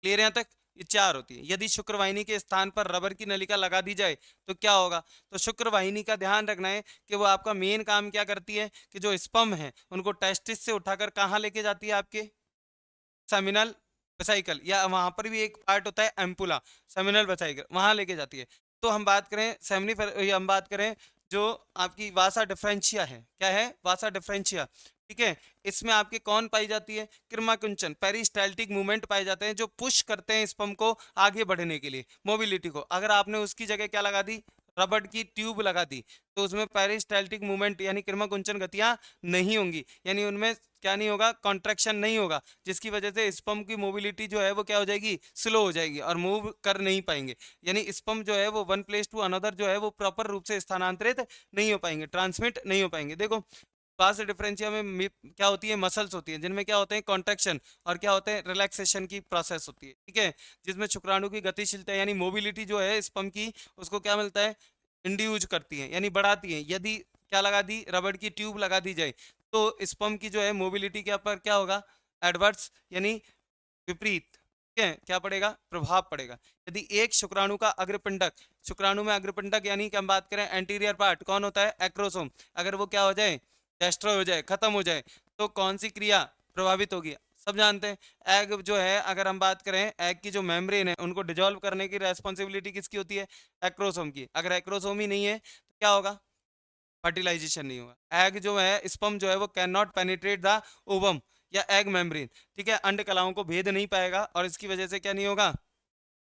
Clear यहाँ तक। ये चार होती है। यदि शुक्रवाहिनी के स्थान पर रबर की नलिका लगा दी जाए तो क्या होगा। तो शुक्रवाहिनी का ध्यान रखना है कि वो आपका मेन काम क्या करती है, कि जो स्पर्म है उनको टेस्टिस से उठाकर कहाँ लेके जाती है, आपके सेमिनल वेसाइकल, या वहां पर भी एक पार्ट होता है एम्पुला, सेमिनल वेसाइकल, वहां लेके जाती है। तो हम बात करें हम बात करें जो आपकी वासा डिफरेंशिया है, क्या है, वासा डिफरेंशिया। ठीक है। इसमें आपके कौन पाई जाती है, किरमा पेरिस्टाल्टिक मूवमेंट पाए जाते हैं, जो पुश करते हैं स्पर्म को आगे बढ़ने के लिए, मोबिलिटी को। अगर आपने उसकी जगह क्या लगा दी, रबड़ की ट्यूब लगा दी, तो उसमें पेरिस्टाल्टिक मूवमेंट यानी किरमा कुंचन गतियां नहीं होंगी, यानी उनमें क्या नहीं होगा, कॉन्ट्रैक्शन नहीं होगा, जिसकी वजह से स्पर्म की मोबिलिटी जो है वो क्या हो जाएगी, स्लो हो जाएगी और मूव कर नहीं पाएंगे। यानी स्पर्म जो है वो वन प्लेस टू अनदर जो है वो प्रॉपर रूप से स्थानांतरित नहीं हो पाएंगे, ट्रांसमिट नहीं हो पाएंगे। देखो वास डिफरेंशिया में क्या होती है, मसल्स होती है, जिनमें क्या होते हैं, कॉन्ट्रैक्शन, और क्या होते हैं, रिलैक्सेशन की प्रोसेस होती है। ठीक है। जिसमें शुक्राणु की गतिशीलता यानी मोबिलिटी जो है स्पर्म की, उसको क्या मिलता है, इंड्यूज करती है, यानी बढ़ाती है। यदि क्या लगा दी, रबड़ की ट्यूब लगा दी जाए, तो स्पर्म की जो है मोबिलिटी के ऊपर क्या होगा, एडवर्स, यानी विपरीत। ठीक है, क्या पड़ेगा, प्रभाव पड़ेगा। यदि एक शुक्राणु का अग्रपिंडक, शुक्राणु में अग्रपिंडक यानी कि हम बात करें एंटीरियर पार्ट, कौन होता है, एक्रोसोम, अगर वो क्या हो जाए, डेस्ट्रॉय हो जाए, खत्म हो जाए, तो कौन सी क्रिया प्रभावित होगी, सब जानते हैं। एग जो है, अगर हम बात करें एग की जो मेम्ब्रेन है, उनको डिजोल्व करने की रेस्पॉन्सिबिलिटी किसकी होती है, एक्रोसोम की। अगर एक्रोसोम ही नहीं है तो क्या होगा, फर्टिलाइजेशन नहीं होगा। एग जो है, स्पर्म जो है वो can not penetrate the ovum या एग मेम्ब्रेन। ठीक है, अंड कलाओं को भेद नहीं पाएगा, और इसकी वजह से क्या नहीं होगा,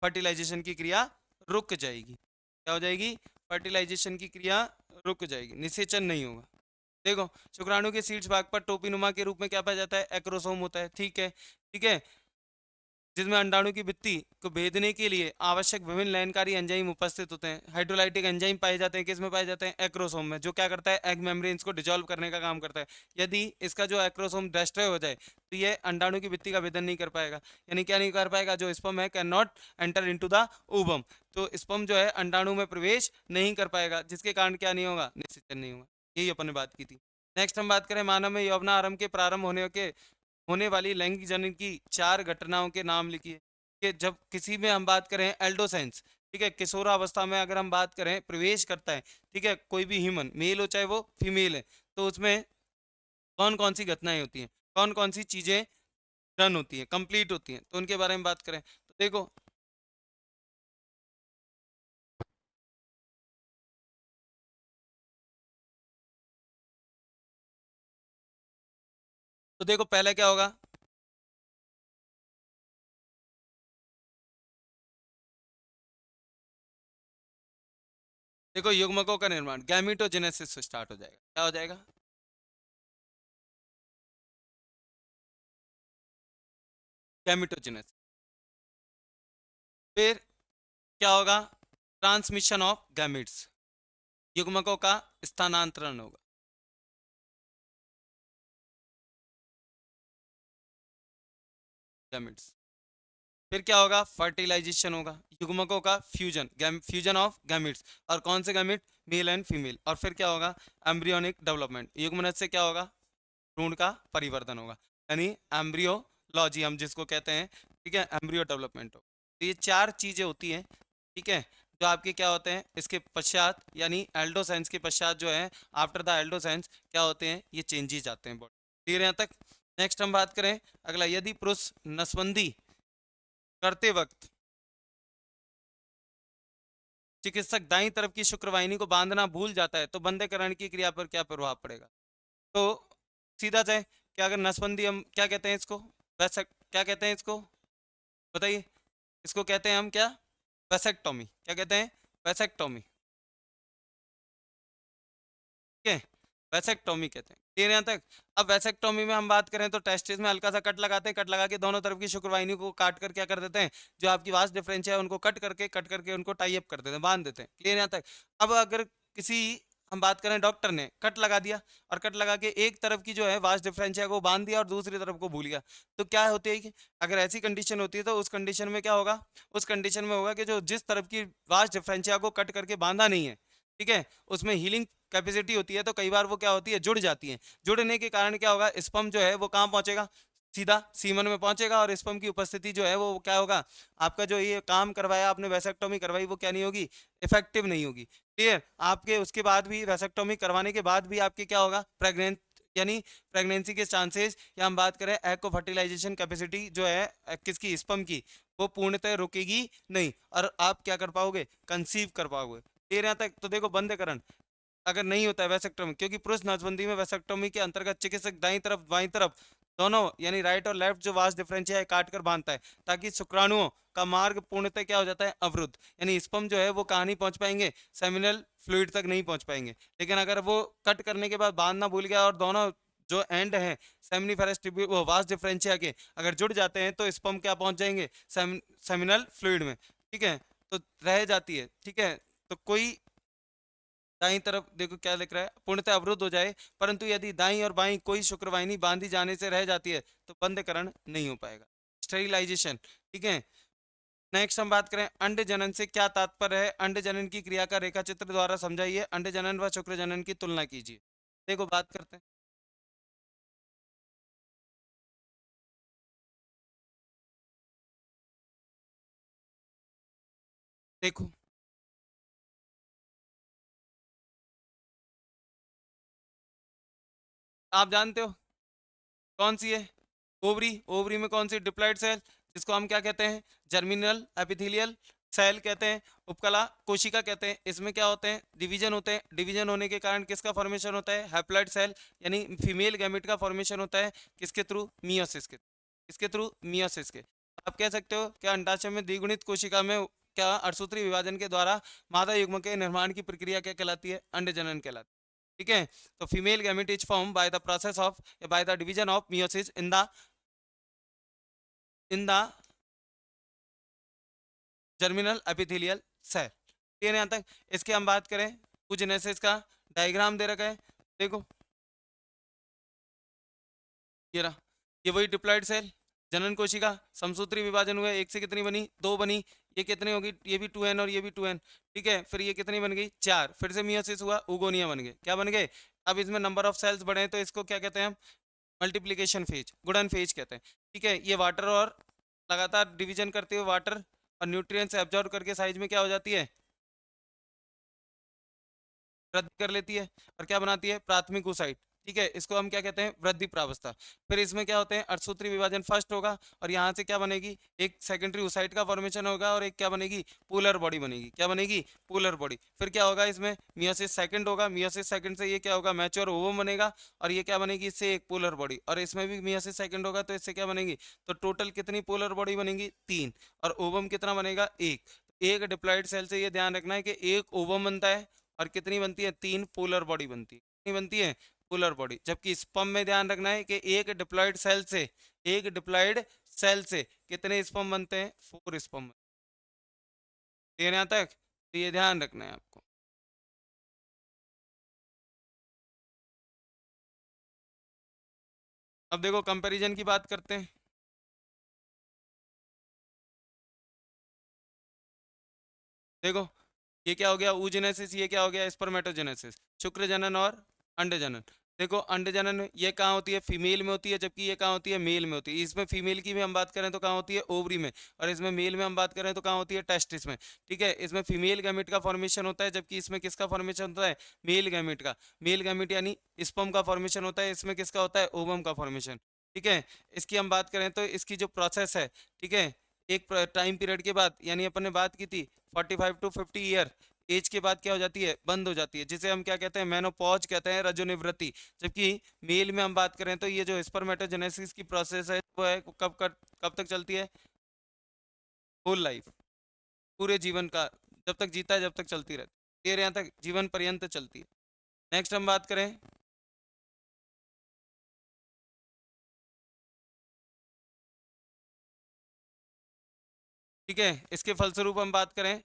फर्टिलाइजेशन की क्रिया रुक जाएगी। क्या हो जाएगी, फर्टिलाइजेशन की क्रिया रुक जाएगी, निषेचन नहीं होगा। देखो शुक्राणु के शीर्ष भाग पर टोपीनुमा के रूप में क्या पाया जाता है, एक्रोसोम होता है। ठीक है। ठीक है। जिसमें अंडाणु की भित्ति को भेदने के लिए आवश्यक विभिन्न लयनकारी एंजाइम उपस्थित होते हैं। हाइड्रोलाइटिक एंजाइम पाए जाते हैं, किसमें पाए जाते हैं, एक्रोसोम में, जो क्या करता है, एग मेम्ब्रेन्स को डिजोल्व करने का काम करता है। यदि इसका जो एक्रोसोम डिस्ट्रॉय हो जाए तो ये अंडाणु की भित्ति का भेदन नहीं कर पाएगा, यानी क्या नहीं कर पाएगा, जो स्पर्म है can not enter into the ovum, तो स्पर्म जो है अंडाणु में प्रवेश नहीं कर पाएगा, जिसके कारण क्या नहीं होगा, निषेचन नहीं होगा। यही अपन ने बात की थी। नेक्स्ट हम बात करें मानव में यौवनारंभ के प्रारंभ होने वाली लैंगिक जनन की 4 घटनाओं के नाम लिखिए। कि जब किसी में हम बात करें एल्डोसेंस, ठीक है, किशोरावस्था में अगर हम बात करें प्रवेश करता है, ठीक है, कोई भी ह्यूमन, मेल हो चाहे वो फीमेल है, तो उसमें कौन कौन सी घटनाएं होती हैं, कौन कौन सी चीजें डन होती हैं, कंप्लीट होती हैं, तो उनके बारे में बात करें तो देखो, पहले क्या होगा, देखो युग्मकों का निर्माण गैमीटोजेनेसिस से स्टार्ट हो जाएगा। क्या हो जाएगा, गैमीटोजेनेसिस। फिर क्या होगा, ट्रांसमिशन ऑफ गैमिट्स, युग्मकों का स्थानांतरण होगा, गैमिट्स। फिर क्या होगा, फर्टिलाइजेशन होगा, युग्मकों का फ्यूजन, फ्यूजन ऑफ गैमिट्स, और कौन से गैमिट, मेल एंड फीमेल। और फिर क्या होगा, एम्ब्रियोनिक डेवलपमेंट, युग्मनज से क्या होगा, भ्रूण का परिवर्तन होगा, यानी एम्ब्रियोलॉजी हम जिसको कहते हैं। ठीक है, एम्ब्रियो डेवलपमेंट हो। तो ये 4 चीजें होती हैं। ठीक है, जो आपके क्या होते हैं, इसके पश्चात यानी एल्डोसाइंस के पश्चात जो है, आफ्टर द एल्डोसाइंस क्या होते हैं, ये चेंजेस आते हैं बॉडी। क्लियर यहाँ तक। नेक्स्ट हम बात करें अगला, यदि पुरुष नसबंदी करते वक्त चिकित्सक दाईं तरफ की शुक्रवाहिनी को बांधना भूल जाता है तो बंधेकरण की क्रिया पर क्या प्रभाव पड़ेगा। तो सीधा से क्या, अगर नसबंदी हम क्या कहते हैं इसको, वैसे क्या कहते हैं इसको, बताइए, इसको कहते हैं हम क्या, वैसेक्टोमी, क्या कहते हैं, वैसेक्टोमी। ठीक है, वैसेक्टोमी कहते हैं। क्लियर यहाँ तक। अब वैसेक्टोमी में हम बात करें तो टेस्टिस में हल्का सा कट लगाते हैं, कट लगा के दोनों तरफ की शुक्रवाहिनी को काट कर क्या कर देते हैं, जो आपकी वास डिफरेंशिया है उनको कट करके उनको टाई अप कर देते हैं, बांध देते हैं। क्लियर यहाँ तक। अब अगर किसी, हम बात करें डॉक्टर ने कट लगा दिया और कट लगा के एक तरफ की जो है वास डिफरेंशिया को बांध दिया और दूसरी तरफ को भूल गया, तो क्या होती है कि अगर ऐसी कंडीशन होती है तो उस कंडीशन में क्या होगा, उस कंडीशन में होगा कि जो जिस तरफ की वास डिफरेंशिया को कट करके बांधा नहीं है, ठीक है, उसमें हीलिंग कैपेसिटी होती है, तो कई बार वो क्या होती है, जुड़ जाती है। जुड़ने के कारण क्या होगा, स्पर्म जो है वो कहाँ पहुंचेगा, सीधा सीमन में पहुंचेगा, और स्पर्म की उपस्थिति जो है वो क्या होगा, आपका जो ये काम करवाया आपने वैसेक्टोमी करवाई वो क्या नहीं होगी, इफेक्टिव नहीं होगी। क्लियर। आपके उसके बाद भी वैसेक्टोमी करवाने के बाद भी आपके क्या होगा, प्रेग्नेंट, यानी प्रेगनेंसी के चांसेस, या हम बात करें एग को फर्टिलाइजेशन कैपेसिटी जो है किसकी, स्पर्म की, वो पूर्णतः रुकेगी नहीं, और आप क्या कर पाओगे, कंसीव कर पाओगे। क्लियर यहाँ तक। तो देखो बंधकरण अगर नहीं होता है वैसेक्टोमी, क्योंकि पुरुष नसबंदी में वैसेक्टोमी के अंतर्गत चिकित्सक दाईं तरफ बाईं तरफ दोनों यानी राइट और लेफ्ट जो वास डिफरेंशिया है काट कर बांधता है, ताकि शुक्राणुओं का मार्ग पूर्णतः क्या हो जाता है, अवरुद्ध, यानी स्पर्म जो है वो कहाँ नहीं पहुंच पाएंगे, सेमिनल फ्लूइड तक नहीं पहुंच पाएंगे। लेकिन अगर वो कट करने के बाद बांधना भूल गया और दोनों जो एंड है सेमिनिफेरस वो वास डिफरेंशिया के अगर जुड़ जाते हैं तो स्पर्म क्या पहुंच जाएंगे, सेमिनल फ्लूइड में। ठीक है, तो रह जाती है। ठीक है, तो कोई दाईं तरफ देखो क्या लिख रहा है, पूर्णतः अवरुद्ध हो जाए, परंतु यदि दाईं और बाईं कोई शुक्रवाहिनी बांधी जाने से रह जाती है तो बंधकरण नहीं हो पाएगा, स्टेरिलाइजेशन। ठीक है, नेक्स्ट हम बात करें अंड जनन से क्या तात्पर्य है, अंड जनन की क्रिया का रेखा चित्र द्वारा समझाइए, अंड जनन व शुक्र जनन की तुलना कीजिए। देखो बात करते हैं। देखो आप जानते हो कौन सी है, ओवरी, ओवरी में कौन सी, डिप्लॉइड सेल, जिसको हम क्या कहते हैं, जर्मिनल एपिथेलियल सेल कहते हैं, उपकला कोशिका कहते हैं। इसमें क्या होते हैं, डिवीजन होते हैं, डिवीजन होने के कारण किसका फॉर्मेशन होता है, हैप्लॉइड सेल, यानी फीमेल गैमेट का फॉर्मेशन होता है, किसके थ्रू, मियोसिस के, किसके थ्रू, मियोसिस के। आप कह सकते हो क्या अंडाशय में द्विगुणित कोशिका में क्या अर्धसूत्री विभाजन के द्वारा मादा युग्म के निर्माण की प्रक्रिया क्या कहलाती है, अंड जनन कहलाती है। ठीक है, तो female gamete is form by the process of, by the division of meiosis in the germinal epithelial cell. Clear यहाँ तक। इसके हम बात करें oogenesis का डायग्राम दे रखा है, देखो ये रहा, ये वही डिप्लॉइड सेल, जनन कोशिका, समसूत्री विभाजन हुआ, एक से कितनी बनी, दो बनी, ये कितनी होगी, ये भी 2n और ये भी 2n। ठीक है, फिर ये कितनी बन गई, चार, फिर से मियोसिस हुआ, उगोनिया बन गए, क्या बन गए। अब इसमें नंबर ऑफ सेल्स बढ़े हैं, तो इसको क्या कहते हैं हम, मल्टीप्लीकेशन फेज, गुणन फेज कहते हैं। ठीक है, ये वाटर और लगातार डिवीजन करते हुए वाटर और न्यूट्रिएंट्स एब्जॉर्ब करके साइज में क्या हो जाती है, वृद्धि कर लेती है, और क्या बनाती है, प्राथमिक oocyte। ठीक है, इसको हम क्या कहते हैं, वृद्धि प्रावस्था। फिर इसमें क्या होते हैं, अर्धसूत्री विभाजन फर्स्ट होगा, और यहाँ से क्या बनेगी, एक सेकेंडरी oocyte का फॉर्मेशन होगा, और एक क्या बनेगी, पोलर बॉडी बनेगी, क्या बनेगी, पोलर बॉडी। फिर क्या होगा, इसमें मियोसिस सेकंड होगा, मियोसिस सेकंड से ये क्या होगा, मैच्योर ओवम बनेगा, और ये क्या बनेगी, इससे एक पोलर बॉडी, और इसमें भी मियोसिस सेकंड होगा, तो इससे क्या बनेगी, तो टोटल कितनी पोलर बॉडी बनेगी, तीन, और ओवम कितना बनेगा, एक डिप्लॉइड सेल से ये ध्यान रखना है कि एक ओवम बनता है, और कितनी बनती है, तीन पोलर बॉडी बनती है, कितनी बनती है, पोलर बॉडी। जबकि स्पर्म में ध्यान रखना है कि एक डिप्लॉइड सेल से कितने स्पर्म बनते हैं, फोर स्पर्म। क्लियर यहाँ तक, तो ये ध्यान रखना है आपको। अब देखो कंपैरिजन की बात करते हैं। देखो ये क्या हो गया, oogenesis, ये क्या हो गया, स्पर्मेटोजेनेसिस, शुक्र जनन और अंड जनन। देखो अंड जनन ये कहाँ होती है, फीमेल में होती है, जबकि ये कहाँ होती है, मेल में होती है। इसमें फीमेल की भी हम बात करें तो कहाँ होती है, ओवरी में, और इसमें मेल में हम बात करें तो कहाँ होती है, टेस्टिस में। ठीक है, इसमें फीमेल गैमेट का फॉर्मेशन होता है, जबकि इसमें किसका फॉर्मेशन होता है, मेल गैमेट का, मेल गैमेट यानी स्पर्म का फॉर्मेशन होता है, इसमें किसका होता है, ओवम का फॉर्मेशन। ठीक है, इसकी हम बात करें तो इसकी जो प्रोसेस है, ठीक है, एक टाइम पीरियड के बाद, यानी अपन ने बात की थी 45 to 50 ईयर एज के बाद क्या हो जाती है, बंद हो जाती है, जिसे हम क्या कहते हैं, मेनोपॉज कहते हैं, रजोनिवृत्ति। जबकि मेल में हम बात करें तो ये जो स्पर्मेटोजेनेसिस की प्रोसेस है वो है कब तक चलती है, होल लाइफ, पूरे जीवन का, जब तक जीता है जब तक चलती रहती है, देर यहाँ तक जीवन पर्यंत चलती है। नेक्स्ट हम बात करें ठीक है। इसके फलस्वरूप हम बात करें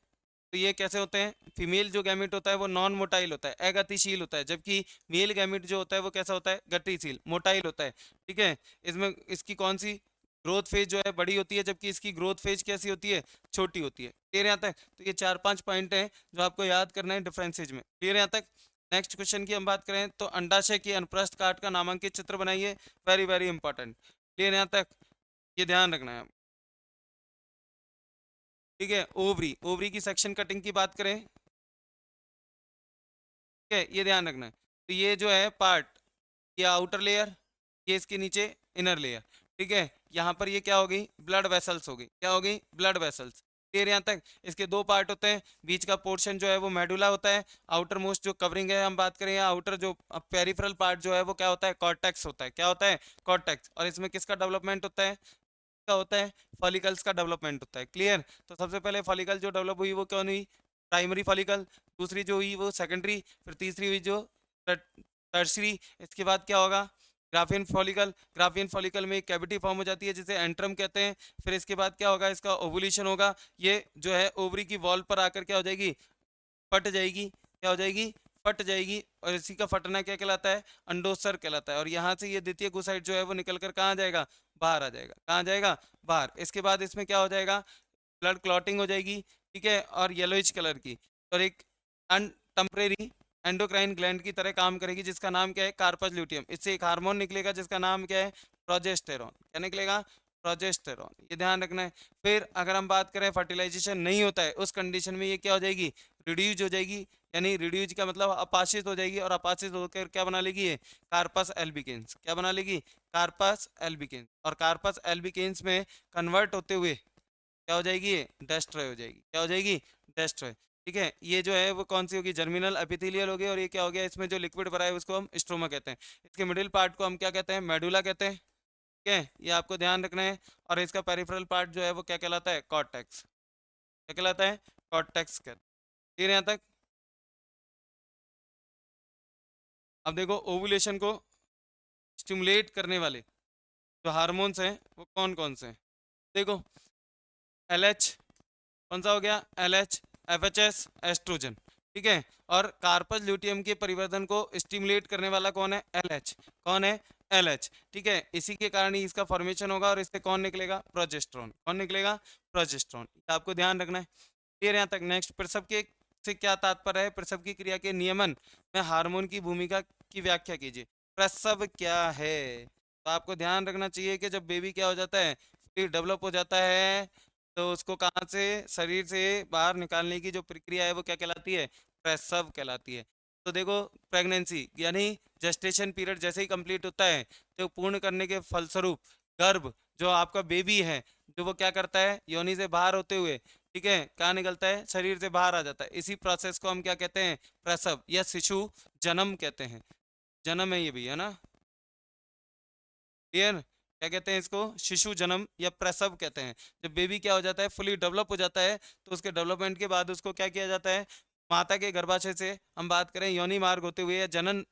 तो ये कैसे होते हैं, फीमेल जो गैमेट होता है वो नॉन मोटाइल होता है, अगतिशील होता है, जबकि मेल गैमेट जो होता है वो कैसा होता है, गतिशील मोटाइल होता है। ठीक है। इसमें इसकी कौन सी ग्रोथ फेज जो है बड़ी होती है, जबकि इसकी ग्रोथ फेज कैसी होती है, छोटी होती है। क्लियर यहाँ तक? तो ये 4-5 पॉइंट हैं जो आपको याद करना है डिफरेंसेज में। क्लियर यहाँ तक? नेक्स्ट क्वेश्चन की हम बात करें तो अंडाशय की अनुप्रस्थ काट का नामांकित चित्र बनाइए। Very very important. क्लियर यहाँ तक? ये ध्यान रखना है। ठीक है। ओवरी, ओवरी की सेक्शन कटिंग की बात करें, ठीक है, ये ध्यान रखना है। तो ये जो है पार्ट, ये आउटर लेयर, ये इसके नीचे इनर लेयर। ठीक है। यहाँ पर ये क्या हो गई, ब्लड वेसल्स हो गई। क्या हो गई, ब्लड वेसल्स। क्लियर यहाँ तक? इसके दो पार्ट होते हैं, बीच का पोर्शन जो है वो मेडुला होता है, आउटर मोस्ट जो कवरिंग है हम बात करें, या आउटर जो पेरिफेरल पार्ट जो है वो क्या होता है, कॉर्टेक्स होता है। क्या होता है, कॉर्टेक्स। और इसमें किसका डेवलपमेंट होता है, क्या होता है, फॉलिकल्स का डेवलपमेंट होता है। क्लियर? तो सबसे पहले फॉलिकल जो डेवलप हुई वो कौन हुई, प्राइमरी फॉलिकल। दूसरी जो हुई वो सेकेंडरी। फिर तीसरी हुई जो टर्सरी। इसके बाद क्या होगा, ग्राफियन फॉलिकल। ग्राफियन फॉलिकल में एक कैविटी फॉर्म हो जाती है जिसे एंट्रम कहते हैं। फिर इसके बाद क्या होगा, इसका ओवुलेशन होगा। ये जो है ओवरी की वॉल पर आकर क्या हो जाएगी, फट जाएगी। क्या हो जाएगी, फट जाएगी। और इसी का फटना क्या कहलाता है, अंडोत्सर्ग कहलाता है। और यहाँ से ये द्वितीय गुसाइड जो है वो निकल कर कहाँ जाएगा, बाहर आ जाएगा। कहाँ जाएगा, बाहर। इसके बाद इसमें क्या हो जाएगा, ब्लड क्लॉटिंग हो जाएगी। ठीक है। और येलोइश कलर की, और एक टेम्परेरी एंडोक्राइन ग्लैंड की तरह काम करेगी, जिसका नाम क्या है, कार्पस ल्यूटियम। इससे एक हार्मोन निकलेगा जिसका नाम क्या है, प्रोजेस्टेरॉन। क्या निकलेगा, प्रोजेस्टेरॉन। ये ध्यान रखना है। फिर अगर हम बात करें फर्टिलाइजेशन नहीं होता है, उस कंडीशन में ये क्या हो जाएगी, रिड्यूज हो जाएगी। यानी रिड्यूज का मतलब अपाशित हो जाएगी, और अपाशित होकर क्या बना लेगी ये, कार्पस एल्बिकेन्स। क्या बना लेगी, कार्पस एल्बिकेन्स। और कार्पस एल्बिकेन्स में कन्वर्ट होते हुए क्या हो जाएगी, ये डेस्ट्रॉय हो जाएगी। क्या हो जाएगी, डेस्ट्रॉय। ठीक है। ये जो है वो कौन सी होगी, जर्मिनल एपिथेलियल हो गई। और ये क्या हो गया, इसमें जो लिक्विड भरा है उसको हम स्ट्रोमा कहते हैं। इसके मिडिल पार्ट को हम क्या कहते हैं, मेडुला कहते हैं। ठीक है, ये आपको ध्यान रखना है। और इसका पेरिफेरल पार्ट जो है वो क्या कहलाता है, कॉर्टेक्स। क्या कहलाता है, कॉर्टेक्स कहते हैं। ठीक है यहाँ तक? अब देखो ओवुलेशन को स्टिमुलेट करने वाले जो हार्मोन्स हैं वो कौन कौन से हैं। देखो, LH कौन सा हो गया, LH, FHS एस्ट्रोजन। ठीक है। और कार्पस ल्यूटियम के परिवर्तन को स्टिमुलेट करने वाला कौन है, LH। कौन है, LH। ठीक है। इसी के कारण ही इसका फॉर्मेशन होगा, और इससे कौन निकलेगा, प्रोजेस्टेरॉन। कौन निकलेगा, प्रोजेस्टेरॉन। आपको ध्यान रखना है। फिर यहाँ तक नेक्स्ट, प्रसव के से क्या तात्पर्य है, प्रसव की क्रिया के नियमन में हार्मोन की भूमिका की व्याख्या कीजिए। प्रसव क्या है, तो आपको ध्यान रखना चाहिए कि जब बेबी क्या हो जाता है, फिर डेवलप हो जाता है, तो उसको कहाँ से, शरीर से बाहर निकालने की जो प्रक्रिया है वो क्या कहलाती है, प्रसव कहलाती है। तो देखो, प्रेगनेंसी यानी जेस्टेशन पीरियड जैसे ही कंप्लीट होता है, तो पूर्ण करने के फलस्वरूप गर्भ जो आपका बेबी है, जो वो क्या करता है, योनि से बाहर होते हुए, ठीक है, कहाँ निकलता है, शरीर से बाहर आ जाता है। इसी प्रोसेस को हम क्या कहते हैं, प्रसव या शिशु जन्म कहते हैं। जन्म है ये भी, है ना, क्लियर? क्या कहते हैं इसको, शिशु जन्म या प्रसव कहते हैं। जब बेबी क्या हो जाता है, फुली डेवलप हो जाता है, तो उसके डेवलपमेंट के बाद उसको क्या किया जाता है, माता के गर्भाशय से हम बात करें योनि मार्ग होते हुए, या जनन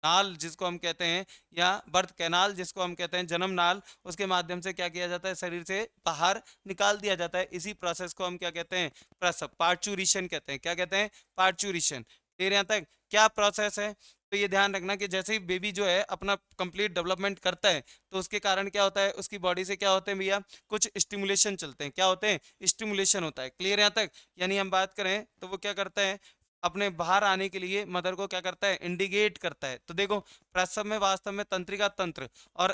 नाल जिसको हम कहते हैं, या बर्थ कैनाल जिसको हम कहते हैं, जन्म नाल, उसके माध्यम से क्या किया जाता है, शरीर से बाहर निकाल दिया जाता है। इसी प्रोसेस को हम क्या कहते हैं, प्रसव, पार्चुरिशन कहते हैं। क्या कहते हैं, पार्चुरिशन। फिर यहाँ तक क्या प्रोसेस है, तो ये ध्यान रखना कि जैसे ही बेबी जो है अपना कंप्लीट डेवलपमेंट करता है, तो उसके कारण क्या होता है, उसकी बॉडी से क्या होते हैं भैया, कुछ स्टिमुलेशन चलते हैं। क्या होते हैं, स्टिमुलेशन होता है। क्लियर यहाँ तक? यानी हम बात करें तो वो क्या करता है, अपने बाहर आने के लिए मदर को क्या करता है, इंडिकेट करता है। तो देखो, प्रसव में वास्तव में तंत्रिका तंत्र और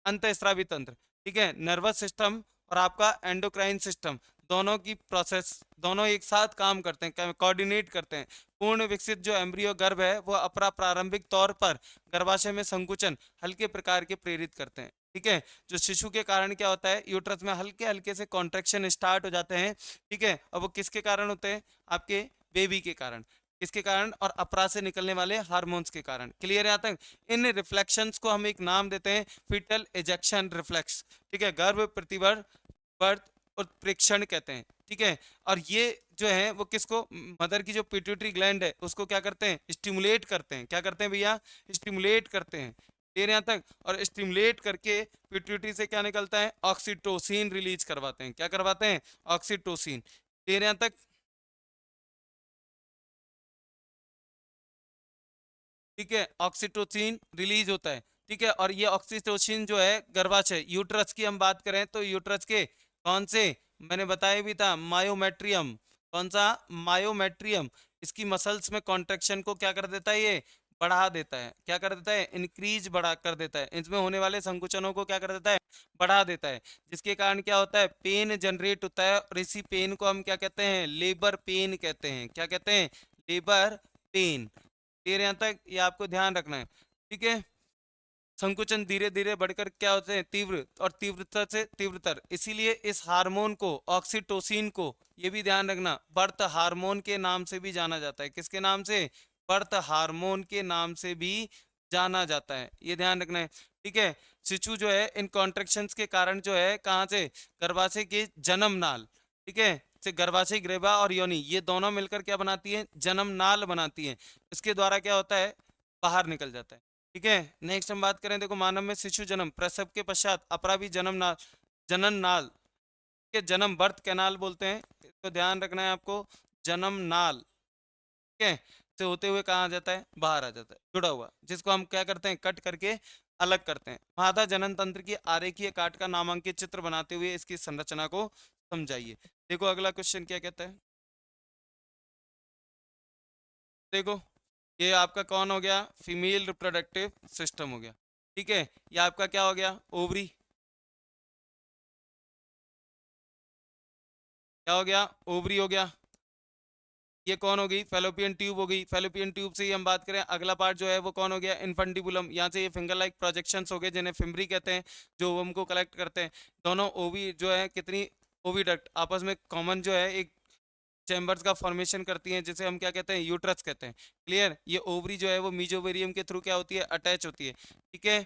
अंतःस्रावी तंत्र, ठीक है, नर्वस सिस्टम और आपका एंडोक्राइन सिस्टम, दोनों की प्रोसेस, दोनों एक साथ काम करते हैं, कोऑर्डिनेट करते हैं। पूर्ण विकसित जो एम्ब्रियो गर्भ है वो अपना प्रारंभिक तौर पर गर्भाशय में संकुचन हल्के प्रकार के प्रेरित करते हैं। ठीक है। जो शिशु के कारण क्या होता है, यूट्रस में हल्के हल्के से कॉन्ट्रेक्शन स्टार्ट हो जाते हैं। ठीक है। और वो किसके कारण होते हैं, आपके बेबी के कारण। किसके कारण, और अपरा से निकलने वाले हार्मोन्स के कारण। क्लियर है यहाँ तक? इन रिफ्लेक्शंस को हम एक नाम देते हैं, फीटल एजेक्शन रिफ्लेक्स। ठीक है, गर्भ प्रतिवर्ष बर्थ उत्प्रेक्षण कहते हैं। ठीक है। और ये जो है वो किसको, मदर की जो पिट्यूटरी ग्लैंड है उसको क्या करते हैं, स्टिमुलेट करते हैं। क्या करते हैं भैया, स्टिमुलेट करते हैं। देर यहाँ तक, और स्टिमुलेट करके पिट्यूटरी से क्या निकलता है, ऑक्सीटोसिन रिलीज करवाते हैं। क्या करवाते हैं, ऑक्सीटोसिन। देर यहाँ तक, ठीक है, ऑक्सीटोसिन रिलीज होता है, ठीक है। और ये ऑक्सीटोसिन जो है गर्भाशय यूट्रस की हम बात करें तो यूट्रस के कौन से, मैंने बताया भी था, मायोमेट्रियम, कौन सा, मायोमेट्रियम, इसकी मसल्स में कॉन्ट्रेक्शन को क्या कर देता है, ये बढ़ा देता है। क्या कर देता है, इंक्रीज बढ़ा कर देता है, इसमें होने वाले संकुचनों को क्या कर देता है, बढ़ा देता है, जिसके कारण क्या होता है, पेन जनरेट होता है, और इसी पेन को हम क्या कहते हैं, लेबर पेन कहते हैं। क्या कहते हैं, लेबर पेन। क्लियर यहाँ तक, ये आपको ध्यान रखना है, ठीक है। संकुचन धीरे धीरे बढ़कर क्या होते हैं, तीव्र, और तीव्रता से तीव्रतर, इसीलिए इस हार्मोन को, ऑक्सीटोसिन को, ये भी ध्यान रखना, बर्थ हार्मोन के नाम से भी जाना जाता है। किसके नाम से, बर्थ हार्मोन के नाम से भी जाना जाता है, ये ध्यान रखना है, ठीक है। शिशु जो है इन कॉन्ट्रेक्शंस के कारण जो है कहाँ से, गर्भाशय के जन्म नाल, ठीक है, से गर्भाशय ग्रेवा और योनि, ये दोनों मिलकर क्या बनाती है, जन्म नाल बनाती है। इसके द्वारा क्या होता है, बाहर निकल जाता है, ठीक है। नेक्स्ट हम बात करें, देखो मानव में शिशु जन्म, प्रसव के पश्चात अपराभी जन्म नाल, जनन नाल के जन्म बर्थ कैनाल बोलते हैं, तो ध्यान रखना है आपको, जन्म नाल, ठीक है, से होते हुए कहाँ आ जाता है, बाहर आ जाता है, जुड़ा हुआ, जिसको हम क्या करते हैं, कट करके अलग करते हैं। मादा जनन तंत्र की आरेखीय काट का नामांकित चित्र बनाते हुए इसकी संरचना को समझाइए। देखो अगला क्वेश्चन क्या कहता है, देखो ये आपका कौन हो गया, फीमेल रिप्रोडक्टिव सिस्टम हो गया, ठीक है। ये आपका क्या हो गया, ओवरी, क्या हो गया, ओवरी हो गया। ये कौन हो गई, फेलोपियन ट्यूब हो गई। फेलोपियन ट्यूब से ही हम बात करें, अगला पार्ट जो है वो कौन हो गया, इन्फंटिबुलम। यहाँ से ये फिंगर लाइक प्रोजेक्शंस हो गए जिन्हें फिम्बरी कहते हैं, जो ओवम को कलेक्ट करते हैं। दोनों ओवी जो है कितनी, ओविडक्ट आपस में कॉमन जो है एक चैम्बर्स का फॉर्मेशन करती हैं, जिसे हम क्या कहते हैं, यूट्रस कहते हैं। क्लियर, ये ओवरी जो है वो मीजोवेरियम के थ्रू क्या होती है, अटैच होती है, ठीक है।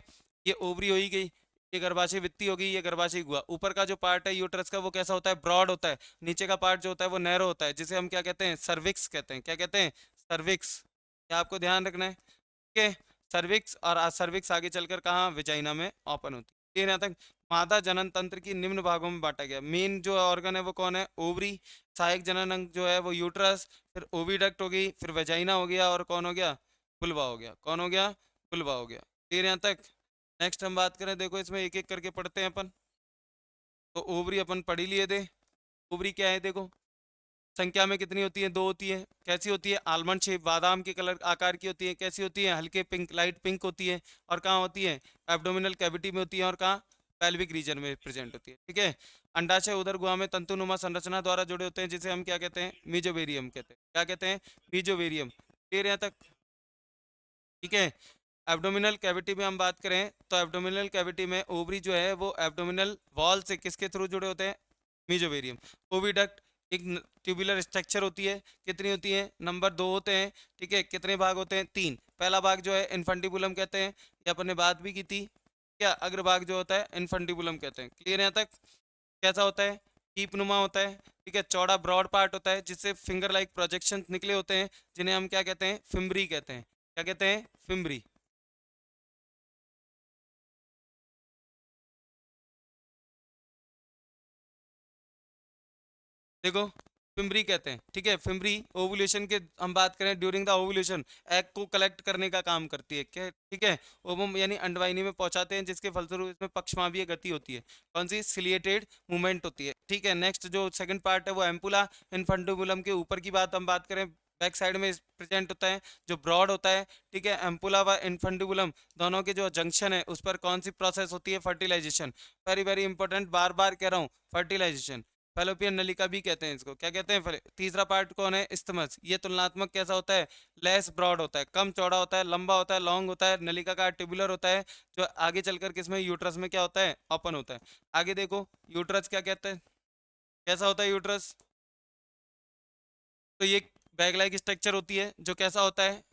ये ओवरी हो ही गई, ये गर्भाशय भित्ति होगी, ये गर्भाशय गुहा। ऊपर का जो पार्ट है यूट्रस का वो कैसा होता है, ब्रॉड होता है। नीचे का पार्ट जो होता है वो नैरो होता है, जिसे हम क्या कहते हैं, सर्विक्स कहते हैं। क्या कहते हैं, सर्विक्स। क्या आपको ध्यान रखना है, ठीक है। सर्विक्स, और सर्विक्स आगे चलकर कहाँ, विजाइना में ओपन होती है। यहाँ तक मादा जनन तंत्र की निम्न भागों में बांटा गया। मेन जो ऑर्गन है वो कौन है, ओवरी। सहायक जनन अंग जो है वो यूट्रस, फिर ओविडक्ट हो गई, फिर वेजाइना हो गया, और कौन हो गया, पुल्वा हो गया। कौन हो गया, पुल्वा हो गया। फिर यहाँ तक नेक्स्ट हम बात करें, देखो इसमें एक एक करके पढ़ते हैं अपन। तो ओवरी अपन पढ़ ही लिए थे। ओवरी क्या है, देखो संख्या में कितनी होती है, दो होती है। कैसी होती है, आलमंड शेप, बादाम के कलर आकार की होती है। कैसी होती है, हल्के पिंक, लाइट पिंक होती है। और कहाँ होती है, एब्डोमिनल कैविटी में होती है, और कहाँ, पेल्विक रीजन में प्रेजेंट होती है, ठीक है। अंडाशय उदर गुहा में तंतुनुमा संरचना द्वारा जुड़े होते हैं, जिसे हम क्या कहते हैं, मीजोवेरियम कहते हैं। क्या कहते हैं, मीजोवेरियम। क्लियर यहाँ तक, ठीक है। एब्डोमिनल कैविटी में हम बात करें तो एब्डोमिनल कैविटी में ओवरी जो है वो एब्डोमिनल वॉल से किसके थ्रू जुड़े होते हैं, मीजोवेरियम। ओविडक्ट एक ट्यूबुलर स्ट्रक्चर होती है, कितनी होती है, नंबर दो होते हैं, ठीक है। कितने भाग होते हैं, तीन। पहला भाग जो है इन्फंटिबुलम कहते हैं, ये अपन ने बात भी की थी। क्या, अग्रभाग जो होता है इन्फंटिबुलम कहते हैं। क्लियर यहाँ तक, कैसा होता है, कीपनुमा होता है, ठीक है। चौड़ा ब्रॉड पार्ट होता है, जिससे फिंगर लाइक प्रोजेक्शन निकले होते हैं, जिन्हें हम क्या कहते हैं, फिम्बरी कहते हैं। क्या कहते हैं, फिम्बरी। देखो फिम्बरी कहते हैं, ठीक है। फिम्बरी ओवुलेशन के हम बात करें, ड्यूरिंग द ओवुलेशन एग को कलेक्ट करने का काम करती है, क्या, ठीक है। ओवम यानी अंडवाहिनी में पहुंचाते हैं, जिसके फलस्वरूप इसमें पक्षमावीय गति होती है। कौन सी, सिलिएटेड मूवमेंट होती है, ठीक है। नेक्स्ट जो सेकंड पार्ट है वो एम्पुला इन्फंटिबुलम के ऊपर की बात हम बात करें, बैक साइड में प्रेजेंट होता है, जो ब्रॉड होता है, ठीक है। एम्पुला व इन्फंटिबुलम दोनों के जो जंक्शन है उस पर कौन सी प्रोसेस होती है, फर्टिलाइजेशन। वेरी वेरी इंपॉर्टेंट, बार बार कह रहा हूँ, फर्टिलाइजेशन। फेलोपियन नलिका भी कहते हैं इसको। क्या कहते हैं, तीसरा पार्ट कौन है, इस्थमस। ये तुलनात्मक कैसा होता है, लेस ब्रॉड होता है, कम चौड़ा होता है, लंबा होता है, लॉन्ग होता है। नलिका का ट्यूबुलर होता है, जो आगे चलकर किसमें, यूट्रस में क्या होता है, ओपन होता है। आगे देखो यूट्रस क्या कहते हैं, कैसा होता है यूट्रस, तो ये बैग लाइक स्ट्रक्चर होती है, जो कैसा होता है,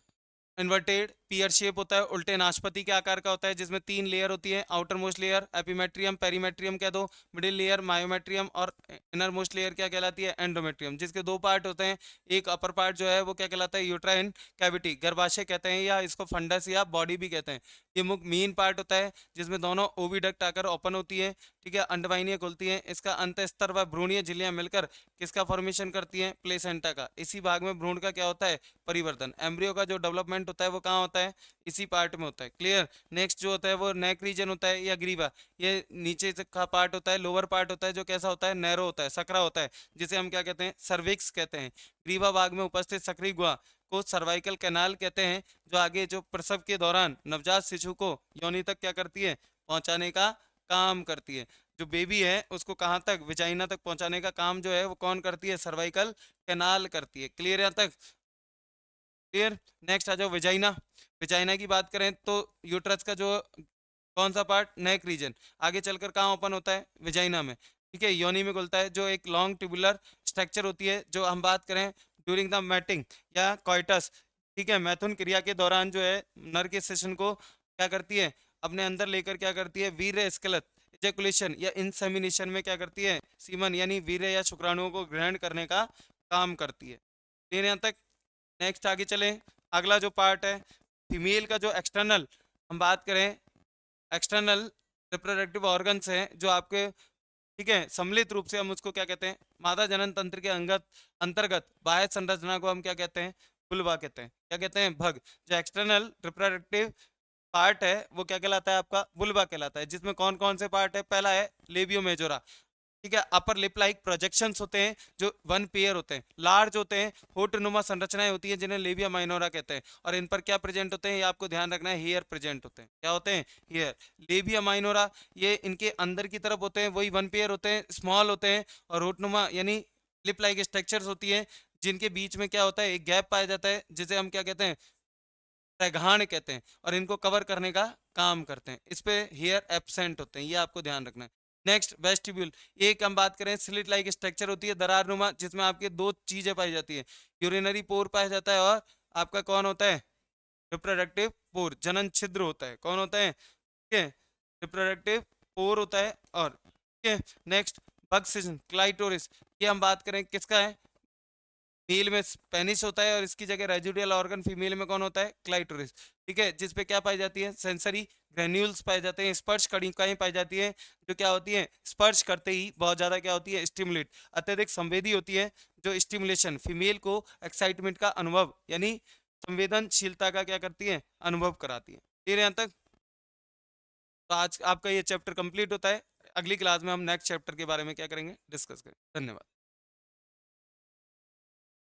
इन्वर्टेड, पियर शेप होता है, उल्टे नाशपाती के आकार का होता है, जिसमें 3 लेयर होती है। आउटर मोस्ट लेयर एपिमेट्रियम, पेरीमेट्रियम कह दो, मिडिल लेयर मायोमेट्रियम और इनर मोस्ट लेयर क्या कहलाती है, एंडोमेट्रियम, जिसके 2 पार्ट होते हैं। एक अपर पार्ट जो है वो क्या कहलाता है, यूट्राइन कैविटी, गर्भाशय कहते हैं, या इसको फंडस या बॉडी भी कहते हैं। ये मुख्य मेन पार्ट होता है, जिसमें दोनों ओविडक्ट आकर ओपन होती है, ठीक है, अंडवाहिनियां खुलती हैं। इसका अंत स्तर व भ्रूणीय झिल्लियां मिलकर किसका फॉर्मेशन करती हैं, प्लेसेंटा का। इसी भाग में भ्रूण का क्या होता है, परिवर्तन। एम्ब्रियो का जो डेवलपमेंट होता है वो कहाँ होता है, इसी पार्ट में होता है। क्लियर। नेक्स्ट जो होता है वो नेक रीजन होता है या ग्रीवा, ये नीचे का पार्ट होता है, लोअर पार्ट होता है, जो कैसा होता है, नैरो होता है, सकरा होता है, जिसे हम क्या कहते हैं, सर्विक्स कहते हैं। ग्रीवा भाग में उपस्थित सकरी गुहा को सर्वाइकल कैनाल कहते हैं, जो आगे जो प्रसव के दौरान नवजात शिशु को योनि तक क्या करती है, पहुंचाने का काम करती है। जो बेबी है उसको कहाँ तक, विजाइना तक पहुंचाने का काम जो है वो कौन करती है, सर्वाइकल कैनाल करती है। क्लियर यहाँ तक, क्लियर। नेक्स्ट आ जाओ विजाइना। विजाइना की बात करें तो यूट्रस का जो कौन सा पार्ट, नेक रीजन, आगे चलकर कहाँ ओपन होता है, विजाइना में, ठीक है, योनि में खुलता है, जो एक लॉन्ग ट्यूबुलर स्ट्रक्चर होती है। जो हम बात करें ड्यूरिंग द मैटिंग या कॉइटस, ठीक है, मैथुन क्रिया के दौरान जो है नर के सेशन को क्या करती है, अपने अंदर लेकर क्या करती है, वीर्य स्खलित इजैकुलेशन या इंसेमिनेशन में क्या करती है, सीमन यानी वीर्य या शुक्राणुओं को ग्रहण करने का काम करती है। क्लियर यहाँ तक। नेक्स्ट आगे चले। अगला जो पार्ट है फीमेल का, जो एक्सटर्नल हम बात करें, एक्सटर्नल रिप्रोडक्टिव ऑर्गन्स हैं जो आपके, ठीक है, सम्मिलित रूप से हम उसको क्या कहते हैं, मादा जनन तंत्र के अंतर्गत बाह्य संरचना को हम क्या कहते हैं, वुल्वा कहते हैं। क्या कहते हैं, भग। जो एक्सटर्नल रिप्रोडक्टिव पार्ट है वो क्या कहलाता है, आपका वुल्वा कहलाता है, जिसमें कौन कौन से पार्ट है, पहला है लेबियो मेजोरा, ठीक है, अपर लिप लाइक प्रोजेक्शंस होते हैं जो वन पेयर होते हैं, लार्ज होते हैं, होठनुमा संरचनाएं होती हैं जिन्हें लेबिया माइनोरा कहते हैं, और इन पर क्या प्रेजेंट होते हैं, ये आपको ध्यान रखना है, हेयर प्रेजेंट होते हैं। क्या होते हैं, हेयर। लेबिया माइनोरा ये इनके अंदर की तरफ होते हैं, वही वन पेयर होते हैं, स्मॉल होते हैं, और होठनुमा यानी लिप लाइक स्ट्रक्चर्स होती है, जिनके बीच में क्या होता है, एक गैप पाया जाता है, जिसे हम क्या कहते हैं, प्रगाढ़ कहते हैं, और इनको कवर करने का काम करते हैं। इस पे हेयर एब्सेंट होते हैं, ये आपको ध्यान रखना है। नेक्स्ट वेस्टिब्यूल, एक हम बात करें स्लिट लाइक स्ट्रक्चर होती है, दरार नुमा, जिसमें आपके 2 चीजें पाई जाती है, यूरिनरी पोर पाया जाता है, और आपका कौन होता है, रिप्रोडक्टिव पोर, जनन छिद्र होता है। कौन होता है, ठीक है, रिप्रोडक्टिव पोर होता है। और ठीक है, नेक्स्ट बग सिजन क्लाइटोरिस, ये हम बात करें किसका है, मेल में पेनिस होता है, और इसकी जगह रेजिडुअल ऑर्गन फीमेल में कौन होता है, क्लाइटोरिस, ठीक है, जिसपे क्या पाई जाती है, सेंसरी ग्रेन्यूल्स पाए जाते हैं, स्पर्श कणिकाएं पाई जाती है, जो क्या होती है, स्पर्श करते ही बहुत ज्यादा क्या होती है, स्टिमुलेट, अत्यधिक संवेदी होती है, जो स्टिमुलेशन फीमेल को एक्साइटमेंट का अनुभव यानी संवेदनशीलता का क्या करती है, अनुभव कराती है। क्लियर है यहाँ तक। तो आज आपका ये चैप्टर कंप्लीट होता है। अगली क्लास में हम नेक्स्ट चैप्टर के बारे में क्या करेंगे, डिस्कस करेंगे। धन्यवाद।